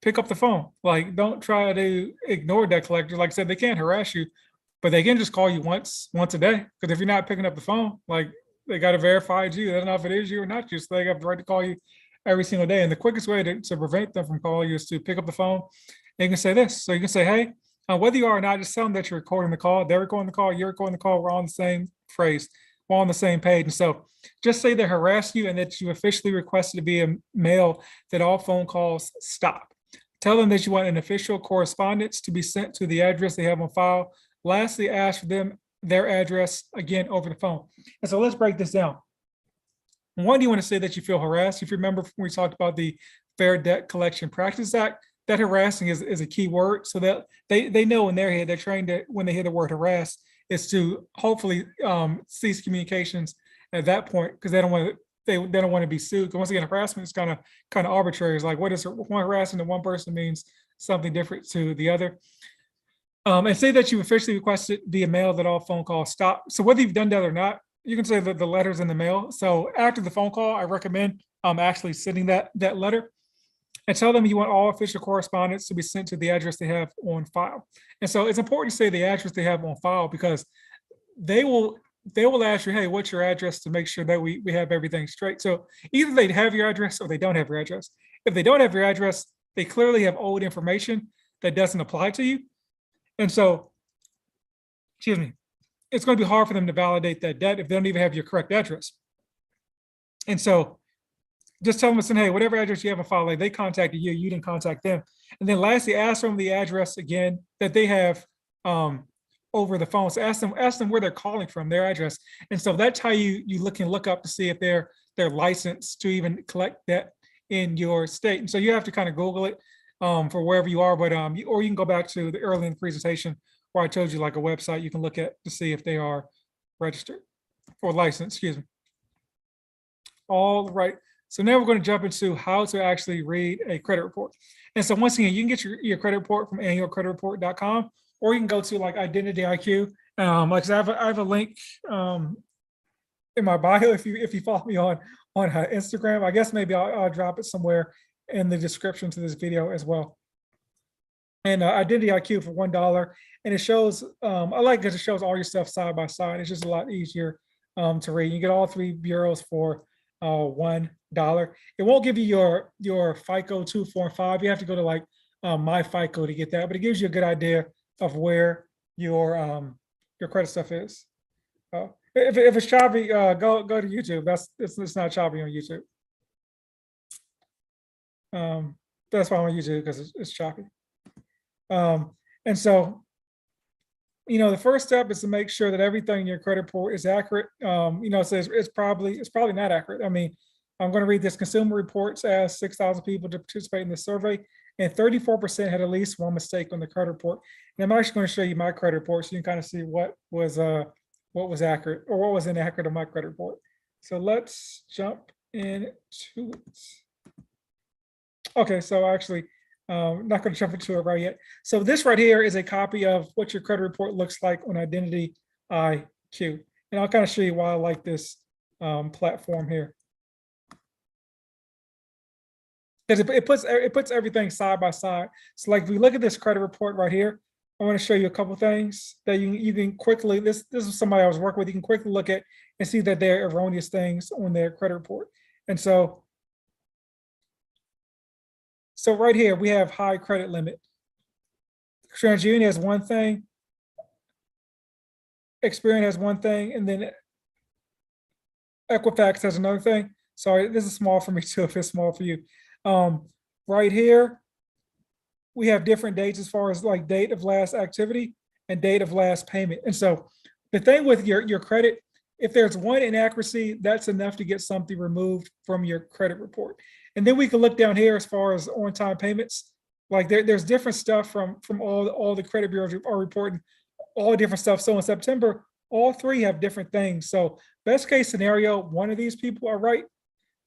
pick up the phone. Like, don't try to ignore debt collectors. Like I said, they can't harass you, but they can just call you once a day. Because if you're not picking up the phone, like, they got to verify it's you. They don't know if it is you or not you. So they have the right to call you every single day. And the quickest way to prevent them from calling you is to pick up the phone. And you can say this. So you can say, hey, whether you are or not, just tell them that you're recording the call. They're recording the call. You're recording the call. We're on the same phrase. We're on the same page. And so just say they harassed you and that you officially requested via mail that all phone calls stop. Tell them that you want an official correspondence to be sent to the address they have on file. Lastly, ask for them their address again over the phone. And so let's break this down. One, do you want to say that you feel harassed? If you remember when we talked about the Fair Debt Collection Practices Act, that harassing is a key word. So that they know in their head, they're trained that when they hear the word harass, is to hopefully cease communications at that point, because they don't want to they don't want to be sued. Because once again, harassment is kind of arbitrary. It's like, what is one harassing to one person means something different to the other. And say that you officially requested via mail that all phone calls stop. So whether you've done that or not, you can say that the letter's in the mail. So after the phone call, I recommend actually sending that letter and tell them you want all official correspondence to be sent to the address they have on file. And so it's important to say the address they have on file, because they will ask you, hey, what's your address, to make sure that we have everything straight. So either they have your address or they don't have your address. If they don't have your address, they clearly have old information that doesn't apply to you. And so, excuse me, it's going to be hard for them to validate that debt if they don't even have your correct address. And so just tell them, listen, hey, whatever address you have on file, like they contacted you, you didn't contact them. And then lastly, ask them the address again that they have over the phone. So ask them where they're calling from, their address. And so that's how you look up to see if they're licensed to even collect debt in your state. And so you have to kind of Google it for wherever you are, but or you can go back to the early in the presentation where I told you like a website you can look at to see if they are registered or licensed, excuse me. All right, so now we're going to jump into how to actually read a credit report. And so once again, you can get your credit report from annualcreditreport.com, or you can go to like Identity IQ. Like I have a link in my bio if you follow me on Instagram. I guess maybe I'll drop it somewhere in the description to this video as well. And Identity IQ for $1, and it shows. I like because it shows all your stuff side by side. It's just a lot easier to read. You get all three bureaus for $1. It won't give you your FICO 2, 4, and 5. You have to go to like My FICO to get that, but it gives you a good idea of where your credit stuff is. If it's choppy, go to YouTube. It's not choppy on YouTube. That's why I'm on YouTube, because it's choppy. And so, the first step is to make sure that everything in your credit report is accurate. It says it's probably not accurate. I mean, I'm going to read this. Consumer Reports asked 6,000 people to participate in this survey, and 34% had at least one mistake on the credit report. And I'm actually going to show you my credit report so you can kind of see what was accurate or what was inaccurate on my credit report. So let's jump into it. Okay, so actually, not going to jump into it right yet. So this right here is a copy of what your credit report looks like on Identity IQ. And I'll kind of show you why I like this platform here. Because it puts everything side by side. So like if we look at this credit report right here, I want to show you a couple things that you can quickly, this is somebody I was working with, you can quickly look at and see that there are erroneous things on their credit report. And so right here, we have high credit limit. TransUnion has one thing, Experian has one thing, and then Equifax has another thing. Sorry, this is small for me too, if it's small for you. Right here, we have different dates as far as like date of last activity and date of last payment. And so the thing with your credit, if there's one inaccuracy, that's enough to get something removed from your credit report. And then we can look down here as far as on-time payments. Like there's different stuff from all the credit bureaus are reporting all different stuff. So in September, all three have different things. So best case scenario, one of these people are right,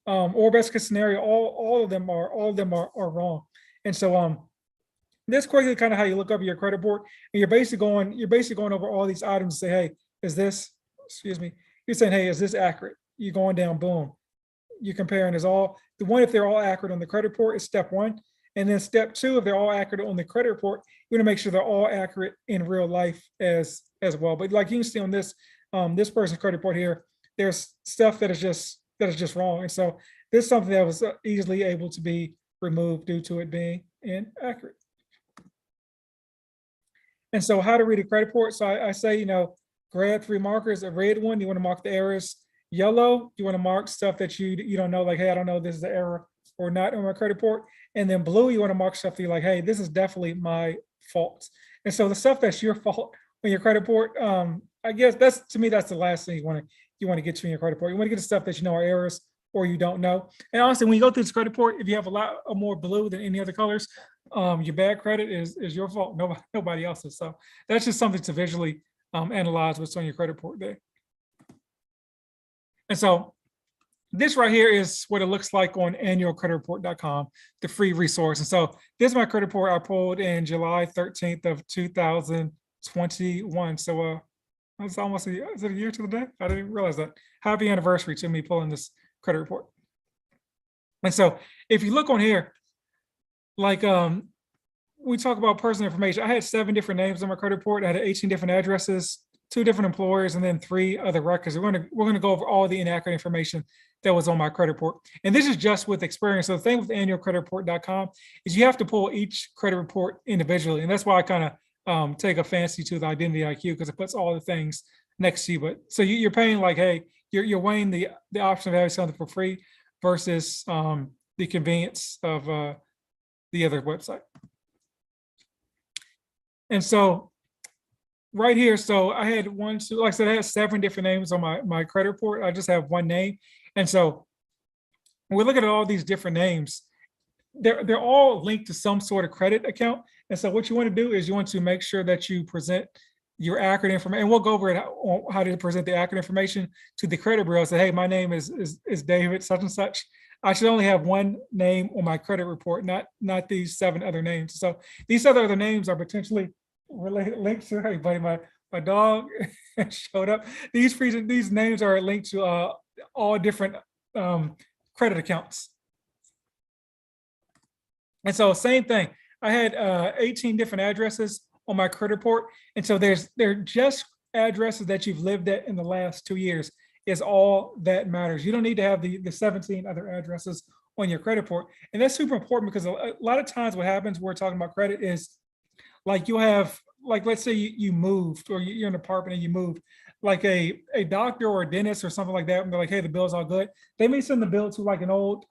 or best case scenario, all of them are wrong. And so that's quickly kind of how you look up your credit report, and you're basically going over all these items to say, hey, is this? Excuse me. You're saying, hey, is this accurate? You're going down, boom. You're comparing is all the one. If they're all accurate on the credit report, is step one. And then step two, if they're all accurate on the credit report, you're gonna make sure they're all accurate in real life as well. But like you can see on this person's credit report here, there's stuff that is just wrong. And so this is something that was easily able to be removed due to it being inaccurate. And so how to read a credit report. So I say, grab 3 markers. A red one, you want to mark the errors. Yellow, you want to mark stuff that you don't know, like, hey, I don't know if this is an error or not on my credit report. And then blue, you want to mark stuff that you're like, hey, this is definitely my fault. And so the stuff that's your fault on your credit report, I guess that's the last thing you want to get to in your credit report. You want to get the stuff that you know are errors or you don't know. And honestly, when you go through this credit report, if you have a lot more blue than any other colors, Your bad credit is your fault, nobody else's. So that's just something to visually analyze what's on your credit report there. And so this right here is what it looks like on annualcreditreport.com, the free resource. And so this is my credit report I pulled in July 13th of 2021. So it's almost is it a year to the day? I didn't realize that. Happy anniversary to me pulling this credit report. And so if you look on here, like we talk about personal information. I had 7 different names on my credit report. I had 18 different addresses, 2 different employers, and then 3 other records. We're gonna go over all the inaccurate information that was on my credit report. And this is just with experience. So the thing with annualcreditreport.com is you have to pull each credit report individually. And that's why I kind of take a fancy to the Identity IQ, because it puts all the things next to you. But so you're paying like, hey, you're weighing the option of having something for free versus the convenience of the other website. And so right here, so I had like I said, I had 7 different names on my credit report. I just have 1 name. And so when we look at all these different names, they're all linked to some sort of credit account. And so what you want to do is you want to make sure that you present your accurate information. And we'll go over it, how to present the accurate information to the credit bureau. Say, hey, my name is David such and such. I should only have 1 name on my credit report, not these 7 other names. So these other names are potentially related, linked to, hey buddy, my dog showed up. These names are linked to all different credit accounts. And so same thing, I had 18 different addresses on my credit report. And so they're just addresses that you've lived at in the last 2 years is all that matters. You don't need to have the 17 other addresses on your credit report. And that's super important because a lot of times what happens when we're talking about credit is like you'll have, like, let's say you moved or you're in an apartment and you moved, like a doctor or a dentist or something like that, and they're like, hey, the bill's all good. They may send the bill to like an old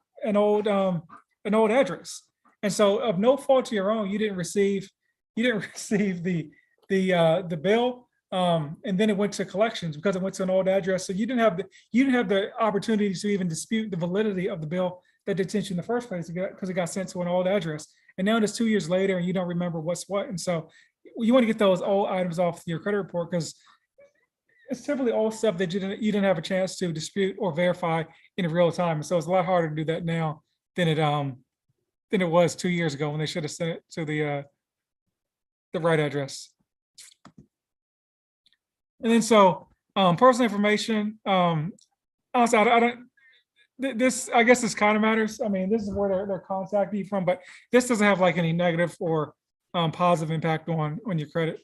address. And so of no fault to your own, you didn't receive the bill. And then it went to collections because it went to an old address. So you didn't have the opportunity to even dispute the validity of the bill that they sent you in the first place because it got sent to an old address. And now it's 2 years later and you don't remember what's what. And so you want to get those old items off your credit report because it's typically all stuff that you didn't have a chance to dispute or verify in real time. And so it's a lot harder to do that now than it was 2 years ago when they should have sent it to the right address. And then so personal information, honestly, I don't, this, I guess this kind of matters. I mean, this is where they're contacting you from, but this doesn't have like any negative or positive impact on your credit.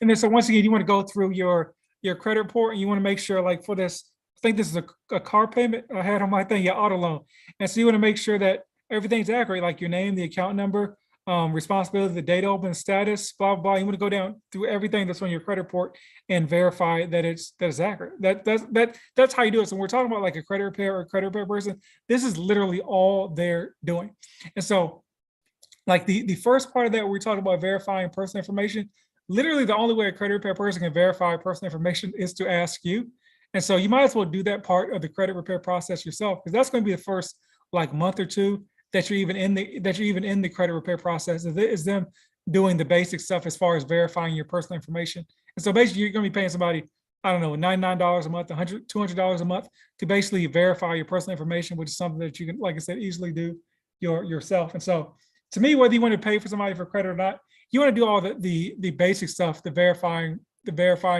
And then so once again, you want to go through your credit report and you want to make sure, like for this, I think this is a car payment I had on my thing, yeah, auto loan. And so you want to make sure that everything's accurate, like your name, the account number, responsibility, the date open, status, blah, blah, blah. You want to go down through everything that's on your credit report and verify that it's accurate. That's how you do it. So when we're talking about like a credit repair or a credit repair person, this is literally all they're doing. And so like the first part of that, we're talking about verifying personal information. Literally the only way a credit repair person can verify personal information is to ask you. And so you might as well do that part of the credit repair process yourself, because that's going to be the first like month or two that you're even in the credit repair process. Is them doing the basic stuff as far as verifying your personal information. And so basically you're going to be paying somebody, I don't know, $99 a month, $100, $200 a month to basically verify your personal information, which is something that you can, like I said, easily do yourself. And so to me, whether you want to pay for somebody for credit or not, you want to do all the basic stuff, the verifying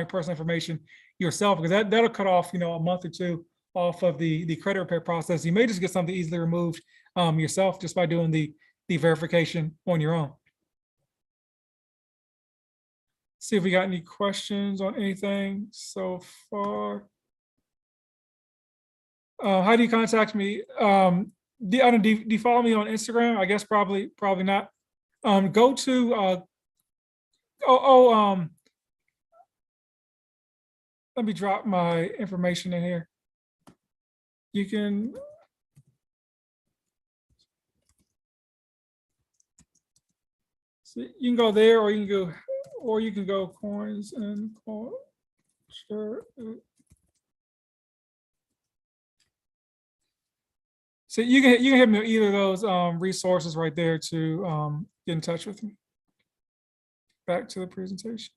personal information yourself, because that'll cut off, a month or two off of the credit repair process. You may just get something easily removed yourself just by doing the verification on your own. See if we got any questions on anything so far. How do you contact me? Do you follow me on Instagram? I guess probably not. Go to let me drop my information in here. You can so you can go there, or you can go coins and sure. So you can hit me with either of those resources right there to get in touch with me. Back to the presentation.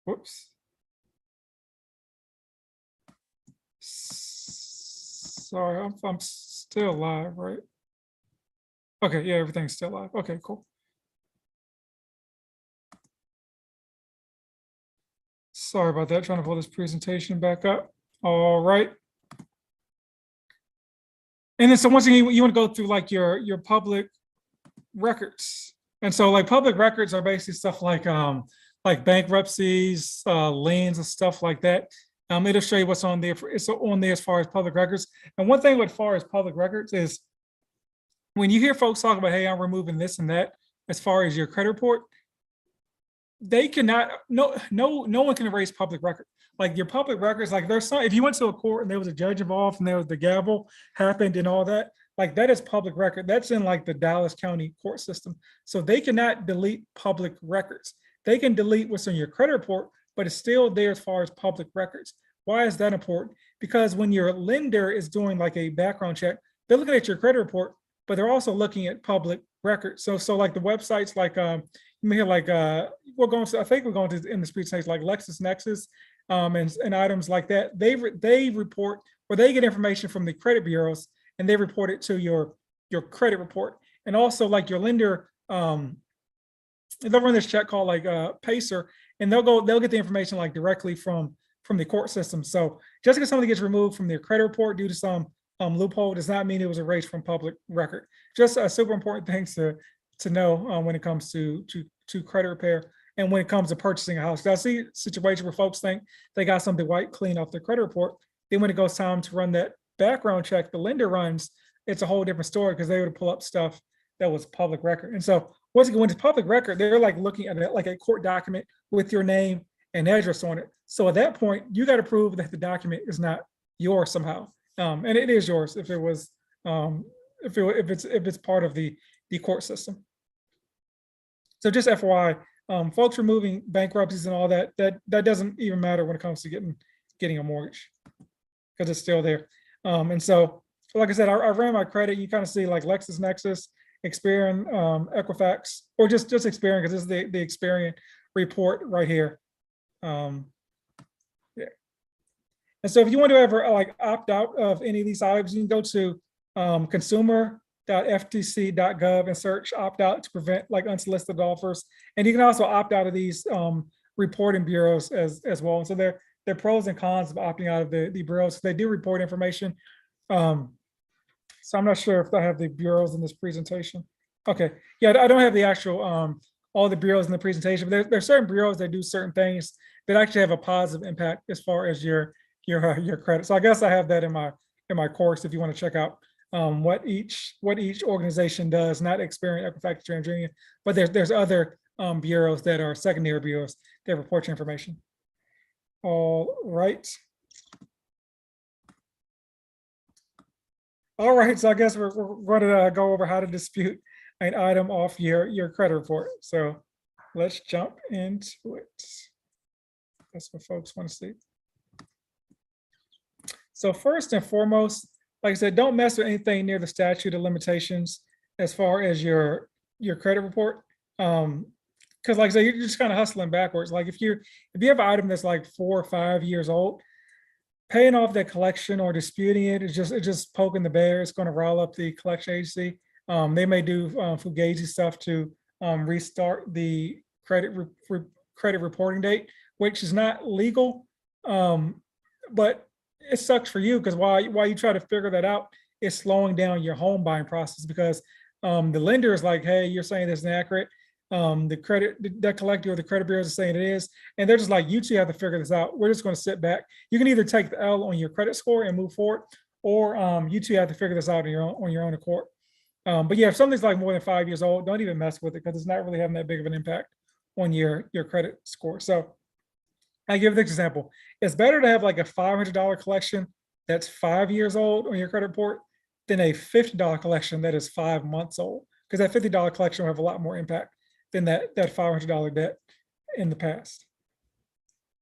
Whoops. Sorry, I'm still live, right? Okay, yeah, everything's still live. Okay, cool. Sorry about that, trying to pull this presentation back up. All right. And then so once again, you want to go through like your public records. And so like public records are basically stuff like bankruptcies, liens and stuff like that. It'll show you what's on there. It's on there as far as public records. And one thing with far as public records is when you hear folks talk about, hey, I'm removing this and that as far as your credit report, they cannot, no one can erase public record. Like your public records, like there's some, if you went to a court and there was a judge involved and there was the gavel happened and all that, like that is public record. That's in like the Dallas County court system. So they cannot delete public records. They can delete what's in your credit report, but it's still there as far as public records. Why is that important? Because when your lender is doing like a background check, they're looking at your credit report, but they're also looking at public records. So like the websites, like you may have like we're going to, I think we're going to in the street sites like LexisNexis and items like that. They report, or they get information from the credit bureaus and they report it to your credit report. And also like your lender, they'll run this check called like Pacer, and they'll get the information like directly from the court system. So just because something gets removed from their credit report due to some loophole does not mean it was erased from public record. Just a super important things to know when it comes to credit repair and when it comes to purchasing a house. I see situations where folks think they got something white clean off their credit report. Then when it goes time to run that background check the lender runs, it's a whole different story because they would pull up stuff that was public record. And so once again, when it's public record, they're like looking at it like a court document with your name and address on it. So at that point, you got to prove that the document is not yours somehow. And it is yours if it was if it's part of the court system. So just FYI, folks removing bankruptcies and all that doesn't even matter when it comes to getting a mortgage because it's still there. And so, like I said, I ran my credit. You kind of see like LexisNexis, Experian, Equifax, or just Experian because this is the Experian report right here. Yeah. And so if you want to ever like opt out of any of these items, you can go to consumer.ftc.gov and search opt out to prevent like unsolicited offers. And you can also opt out of these reporting bureaus as well. And so there are pros and cons of opting out of the bureaus. They do report information. So I'm not sure if I have the bureaus in this presentation. Okay, yeah, I don't have the actual all the bureaus in the presentation, but there are certain bureaus that do certain things that actually have a positive impact as far as your credit. So I guess I have that in my course if you want to check out what each organization does, not Experian, Equifax, TransUnion, but there's other bureaus that are secondary bureaus that report your information. All right. All right, so I guess we're going to go over how to dispute an item off your credit report. So let's jump into it. That's what folks want to see. So first and foremost, like I said, don't mess with anything near the statute of limitations as far as your credit report. Because like I said, you're just kind of hustling backwards. Like if you have an item that's like 4 or 5 years old, paying off that collection or disputing it is just poking the bear. It's going to rile up the collection agency. They may do fugazi stuff to restart the credit reporting date, which is not legal, but it sucks for you because while you try to figure that out, it's slowing down your home buying process because the lender is like, hey, you're saying this is inaccurate. The debt collector or the credit bureau is saying it is, and they're just like, you two have to figure this out. We're just going to sit back. You can either take the L on your credit score and move forward, or you two have to figure this out on your own accord. But yeah, if something's like more than 5 years old, don't even mess with it because it's not really having that big of an impact on your credit score. So I give this example. It's better to have like a $500 collection that's 5 years old on your credit report than a $50 collection that is 5 months old, because that $50 collection will have a lot more impact than that $500 debt in the past.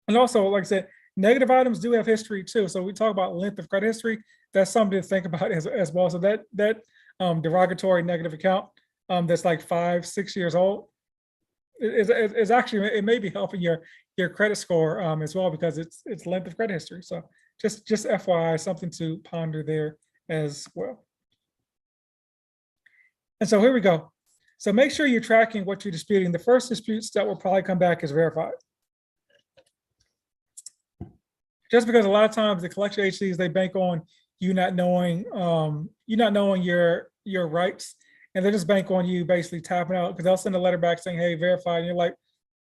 And also, like I said, Negative items do have history too. So we talk about length of credit history. That's something to think about as well. So that derogatory negative account that's like 5, 6 years old is actually, it may be helping your credit score as well, because it's length of credit history. So just FYI, something to ponder there as well. And so here we go. So make sure you're tracking what you're disputing. The first disputes that will probably come back is verified. Just because a lot of times the collection agencies, they bank on you not knowing your rights, and they just bank on you basically tapping out, because they'll send a letter back saying, hey, verified, and you're like,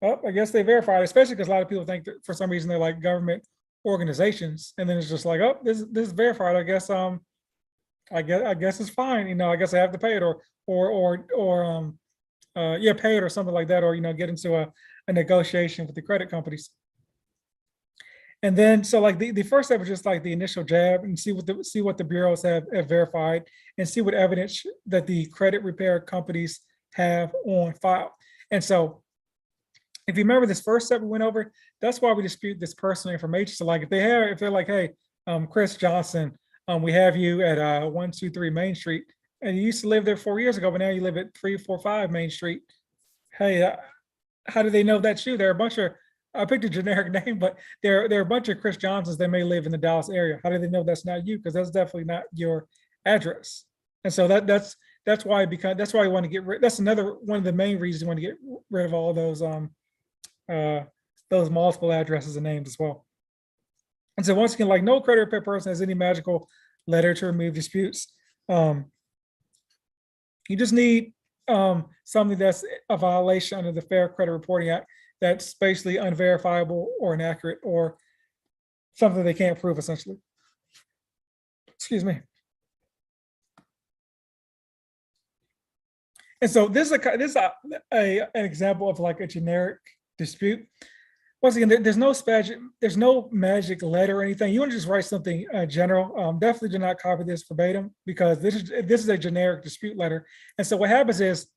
oh, I guess they verified, especially because a lot of people think that for some reason they're like government organizations, and then it's just like, oh, this is verified. I guess it's fine. I guess I have to pay it, or pay it or something like that, or get into a negotiation with the credit companies. And then, so like the first step is just like the initial jab, and see what the bureaus have verified, and see what evidence that the credit repair companies have on file. And so, if you remember this first step we went over, that's why we dispute this personal information. So like if they're like, hey, Chris Johnson, we have you at 123 Main Street, and you used to live there 4 years ago, but now you live at 345 Main Street. Hey, how do they know that's you? There are a bunch of, I picked a generic name, but there are a bunch of Chris Johnsons that may live in the Dallas area. How do they know that's not you? Because that's definitely not your address. And so that's why you want to get rid. That's another one of the main reasons you want to get rid of all those multiple addresses and names as well. And so once again, like no credit repair person has any magical letter to remove disputes. You just need something that's a violation under the Fair Credit Reporting Act, that's basically unverifiable or inaccurate, or something they can't prove, essentially. Excuse me. And so this is an example of like a generic dispute. Once again, there's no magic letter or anything. You want to just write something general. Definitely do not copy this verbatim, because this is a generic dispute letter. And so what happens is,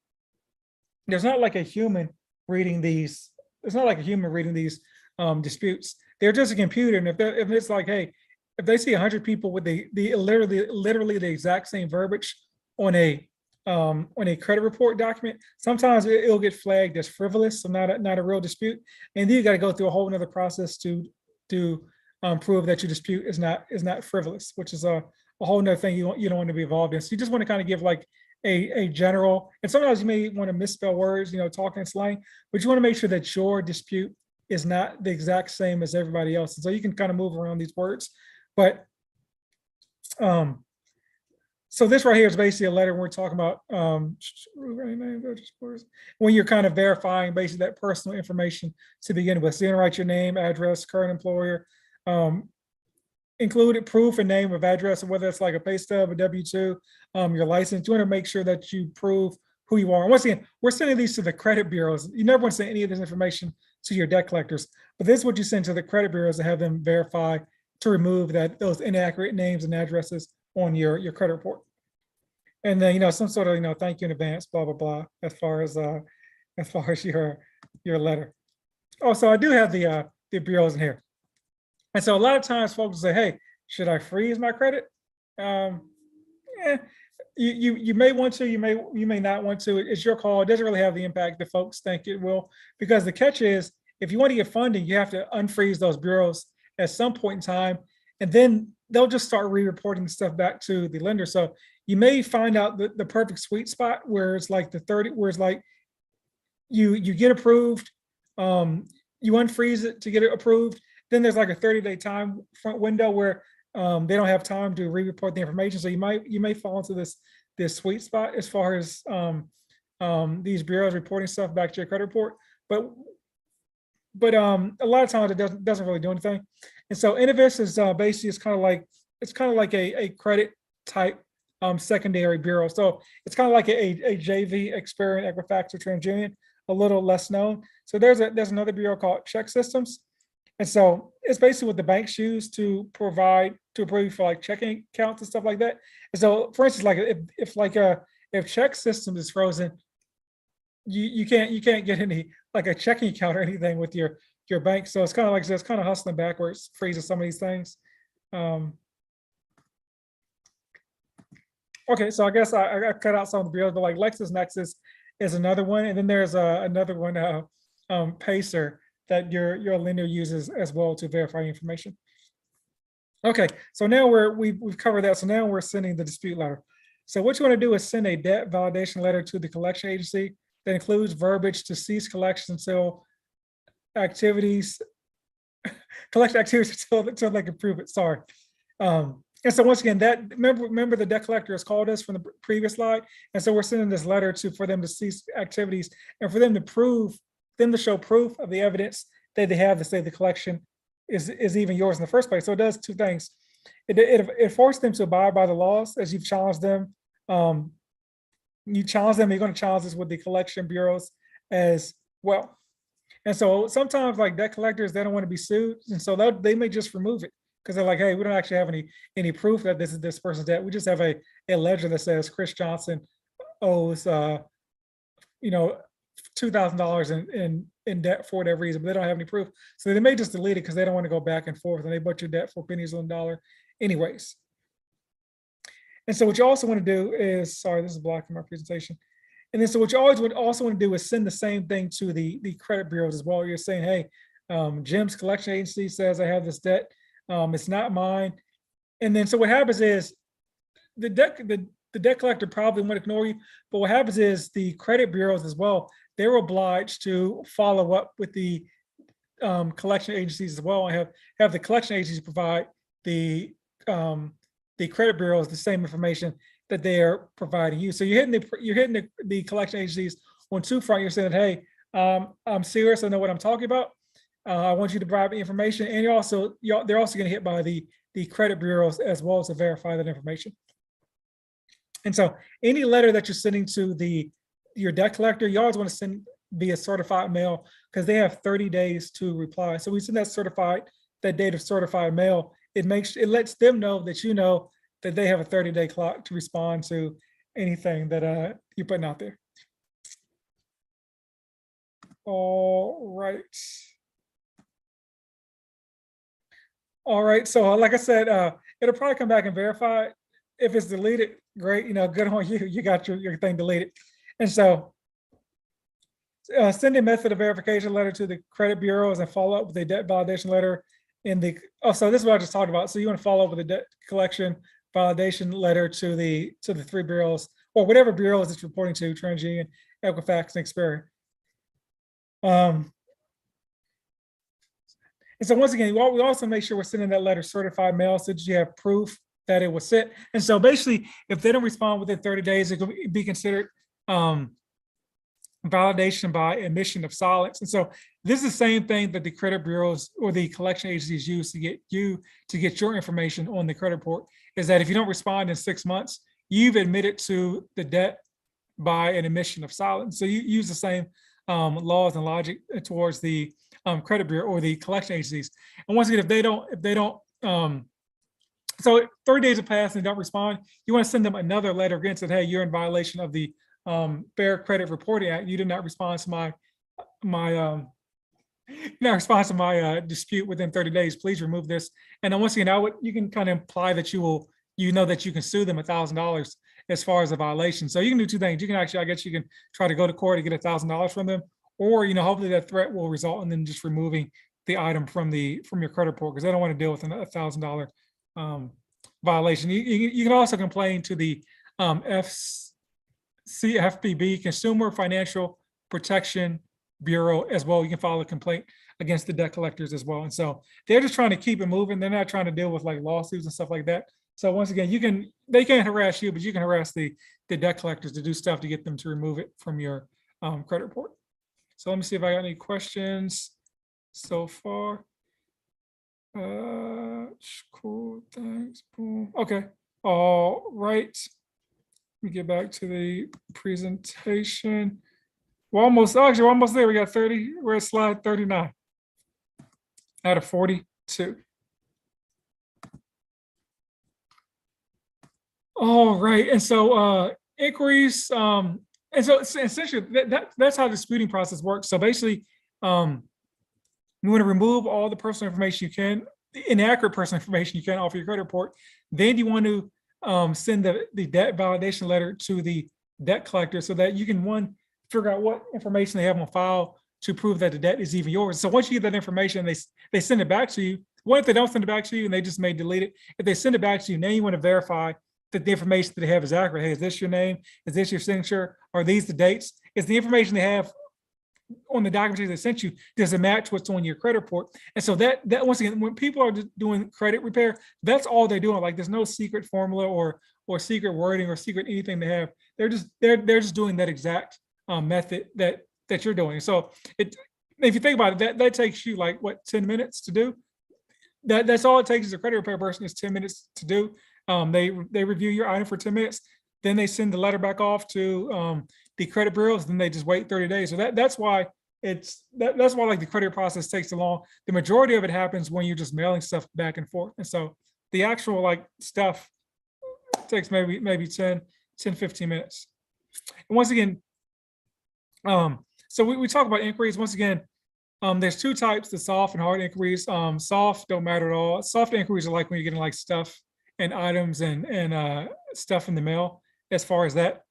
there's not like a human reading these. It's not like a human reading these disputes. They're just a computer, and if it's like, hey, if they see 100 people with the literally the exact same verbiage on a credit report document, sometimes it'll get flagged as frivolous, so not a real dispute, and then you got to go through a whole another process to prove that your dispute is not frivolous, which is a whole nother thing you don't want to be involved in. So you just want to kind of give like a general, and sometimes you may want to misspell words, talking slang, but you want to make sure that your dispute is not the exact same as everybody else. And so you can kind of move around these words, but so this right here is basically a letter when we're talking about when you're kind of verifying basically that personal information to begin with. So you're gonna write your name, address, current employer, include proof and name of address, whether it's like a pay stub, a W-2, your license. You want to make sure that you prove who you are. And once again, we're sending these to the credit bureaus. You never want to send any of this information to your debt collectors, but this is what you send to the credit bureaus to have them verify, to remove those inaccurate names and addresses on your credit report. And then some sort of thank you in advance, blah blah blah, as far as your letter. Oh, so I do have the bureaus in here. And so a lot of times folks say, hey, should I freeze my credit? You may want to, you may not want to. It's your call. It doesn't really have the impact that folks think it will, because the catch is, if you want to get funding, you have to unfreeze those bureaus at some point in time, and then they'll just start re-reporting stuff back to the lender. So you may find out the perfect sweet spot where it's like where it's like you get approved, you unfreeze it to get it approved. Then there's like a 30-day time front window where they don't have time to re-report the information. So you may fall into this sweet spot as far as these bureaus reporting stuff back to your credit report. But a lot of times it doesn't really do anything. And so Innovis is basically it's kind of like a credit type secondary bureau. So it's kind of like a JV, Experian, Equifax, or TransUnion, a little less known. So there's another bureau called Check Systems. And so it's basically what the banks use to approve for like checking accounts and stuff like that. And so, for instance, like if Check Systems is frozen, you can't get any like a checking account or anything with your your bank. So it's kind of like just kind of hustling backwards, freezing some of these things. Okay, so I guess I cut out some of the bureaus, but like LexisNexis is another one, and then there's another one, Pacer, that your lender uses as well to verify information. Okay, so now we've covered that. So now we're sending the dispute letter. So what you want to do is send a debt validation letter to the collection agency that includes verbiage to cease collection until activities, collection activities until they can prove it. Sorry. And so once again, that remember the debt collector has called us from the previous slide, and so we're sending this letter for them to cease activities and for them to show proof of the evidence that they have to say the collection is even yours in the first place. So it does two things. It forces them to abide by the laws as you've challenged them. You challenge them, you're going to challenge this with the collection bureaus as well. And so sometimes like debt collectors, they don't want to be sued. And so they may just remove it because they're like, hey, we don't actually have any proof that this is this person's debt. We just have a ledger that says Chris Johnson owes, $2,000 in debt for whatever reason, but they don't have any proof. So they may just delete it because they don't want to go back and forth and they bought your debt for pennies on the dollar anyways. And so what you also want to do is, sorry, this is blocking my presentation. And then so what you always would also want to do is send the same thing to the credit bureaus as well. You're saying, hey, Jim's collection agency says I have this debt. It's not mine. And then so what happens is the debt collector probably won't ignore you, but what happens is the credit bureaus as well, they're obliged to follow up with the collection agencies as well and have the collection agencies provide the credit bureaus the same information that they are providing you. So you're hitting the collection agencies on two fronts. You're saying, hey, I'm serious. I know what I'm talking about. I want you to provide me information, and they're also going to hit by the credit bureaus as well to verify that information. And so any letter that you're sending to your debt collector, you always want to send via certified mail because they have 30 days to reply. So we send that date of certified mail. It lets them know that they have a 30-day clock to respond to anything that you're putting out there. All right. So like I said, it'll probably come back and verify it. If it's deleted, great. Good on you. You got your thing deleted. And so send a method of verification letter to the credit bureaus and follow up with a debt validation letter so this is what I just talked about. So you want to follow up with a debt collection validation letter to the three bureaus or whatever bureaus it's reporting to, TransUnion, Equifax, and Experian. And so once again, we also make sure we're sending that letter certified mail so that you have proof that it was sent. And so basically, if they don't respond within 30 days, it could be considered validation by admission of silence. And so this is the same thing that the credit bureaus or the collection agencies use to get your information on the credit report, is that if you don't respond in 6 months, you've admitted to the debt by an admission of silence. So you use the same laws and logic towards the credit bureau or the collection agencies. And once again, if they don't, so 30 days have passed and they don't respond, you want to send them another letter again saying, hey, you're in violation of the Fair Credit Reporting Act. You did not respond to my dispute within 30 days. Please remove this. And then once again, you can kind of imply that that you can sue them $1,000 as far as a violation. So you can do two things. You can actually, I guess you can try to go to court to get $1,000 from them, or hopefully that threat will result in them just removing the item from your credit report because they don't want to deal with a $1,000 violation. You can also complain to the CFPB, Consumer Financial Protection Bureau as well. You can file a complaint against the debt collectors as well. And so they're just trying to keep it moving. They're not trying to deal with like lawsuits and stuff like that. So once again, they can't harass you, but you can harass the debt collectors to do stuff to get them to remove it from your credit report. So let me see if I got any questions so far. Cool, thanks, boom. Okay, all right. Let me get back to the presentation. We're almost there. We got 30, we're at slide 39 out of 42. All right, and so inquiries, and so essentially that's how the disputing process works. So basically, You want to remove all the personal information you can, the inaccurate personal information you can off your credit report. Then you want to send the debt validation letter to the debt collector so that you can, one, figure out what information they have on file to prove that the debt is even yours. So once you get that information, they send it back to you. What if they don't send it back to you and they just may delete it? If they send it back to you, now you want to verify that the information that they have is accurate. Hey, is this your name? Is this your signature? Are these the dates? Is the information they have on the documentation they sent you, does it match what's on your credit report? And so that once again, when people are just doing credit repair, that's all they're doing. Like there's no secret formula or secret wording or secret anything they have. They're just doing that exact method that you're doing. So if you think about it, that takes you like what, 10 minutes to do. That's all it takes as a credit repair person is 10 minutes to do. They review your item for 10 minutes, then they send the letter back off to the credit bureaus, then they just wait 30 days. So that's why that's why like the credit process takes so long. The majority of it happens when you're just mailing stuff back and forth. And so the actual like stuff takes maybe 10, 15 minutes. And once again, so we talk about inquiries. Once again, there's two types, the soft and hard inquiries. Soft don't matter at all. Soft inquiries are like when you're getting like stuff and items and stuff in the mail. As far as that,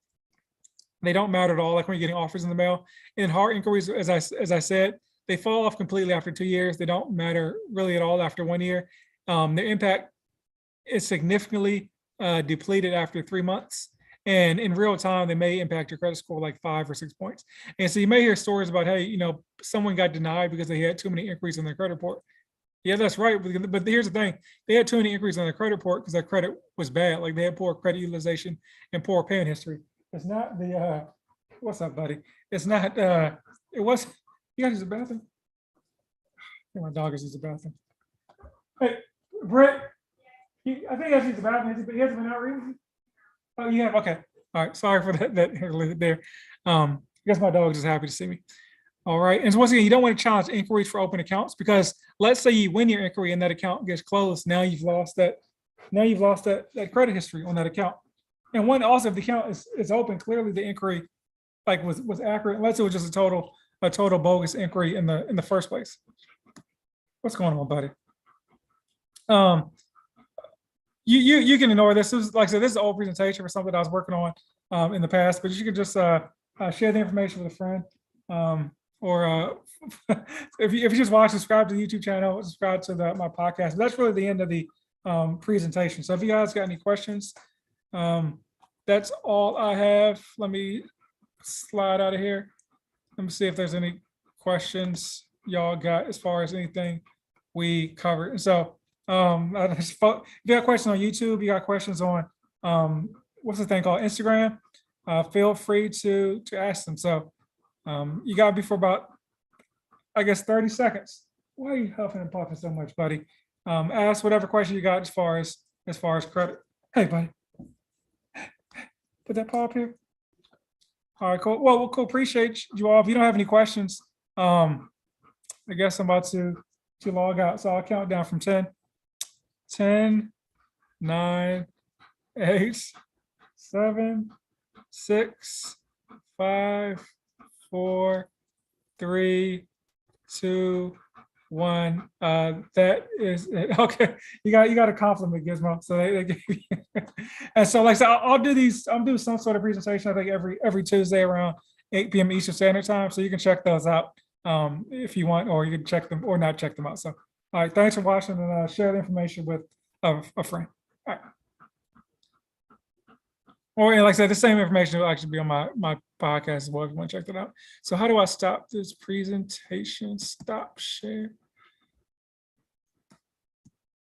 they don't matter at all, like when you're getting offers in the mail. And hard inquiries, as I said, they fall off completely after 2 years. They don't matter really at all after 1 year. Their impact is significantly depleted after 3 months. And in real time, they may impact your credit score like 5 or 6 points. And so you may hear stories about, hey, someone got denied because they had too many inquiries on their credit report. Yeah, that's right. But here's the thing. They had too many inquiries on their credit report because their credit was bad. Like they had poor credit utilization and poor payment history. It's not the, what's up, buddy? It's not, it was, you gotta use the bathroom? I think my dog is using the bathroom. Hey, Brett, I think he has to use the bathroom. He hasn't been out reading? Oh, you have? Okay. All right. Sorry for that there. I guess my dog is just happy to see me. All right. And so once again, you don't want to challenge inquiries for open accounts because let's say you win your inquiry and that account gets closed. Now you've lost that credit history on that account. And one also, if the account is open, clearly the inquiry like was accurate, unless it was just a total bogus inquiry in the first place. What's going on, buddy? You can ignore this. This is, like I said, this is an old presentation for something I was working on in the past, but you can just share the information with a friend. Or if you just watch, subscribe to the YouTube channel, subscribe to my podcast. But that's really the end of the presentation. So if you guys got any questions, that's all I have. Let me slide out of here. Let me see if there's any questions y'all got as far as anything we covered. And so if you got questions on YouTube, you got questions on what's the thing called Instagram, feel free to ask them. So you got me for about, I guess, 30 seconds. Why are you huffing and puffing so much, buddy? Ask whatever question you got as far as credit. Hey, buddy. Put that paw up here. All right, cool. Well, cool. Appreciate you all. If you don't have any questions, I guess I'm about to log out. So I'll count down from 10. 10, 9, 8, 7, 6, 5, 4, 3, 2, 1. That is it. Okay. You got a compliment, Gizmo. So they gave you. And so, like I said, I'll do some sort of presentation. I think every Tuesday around 8 p.m. Eastern Standard Time. So you can check those out if you want, or you can check them or not check them out. So, all right. Thanks for watching, and share the information with a friend. All right. Or like I said, the same information will actually be on my podcast as well if you want to check that out. So how do I stop this presentation? Stop share.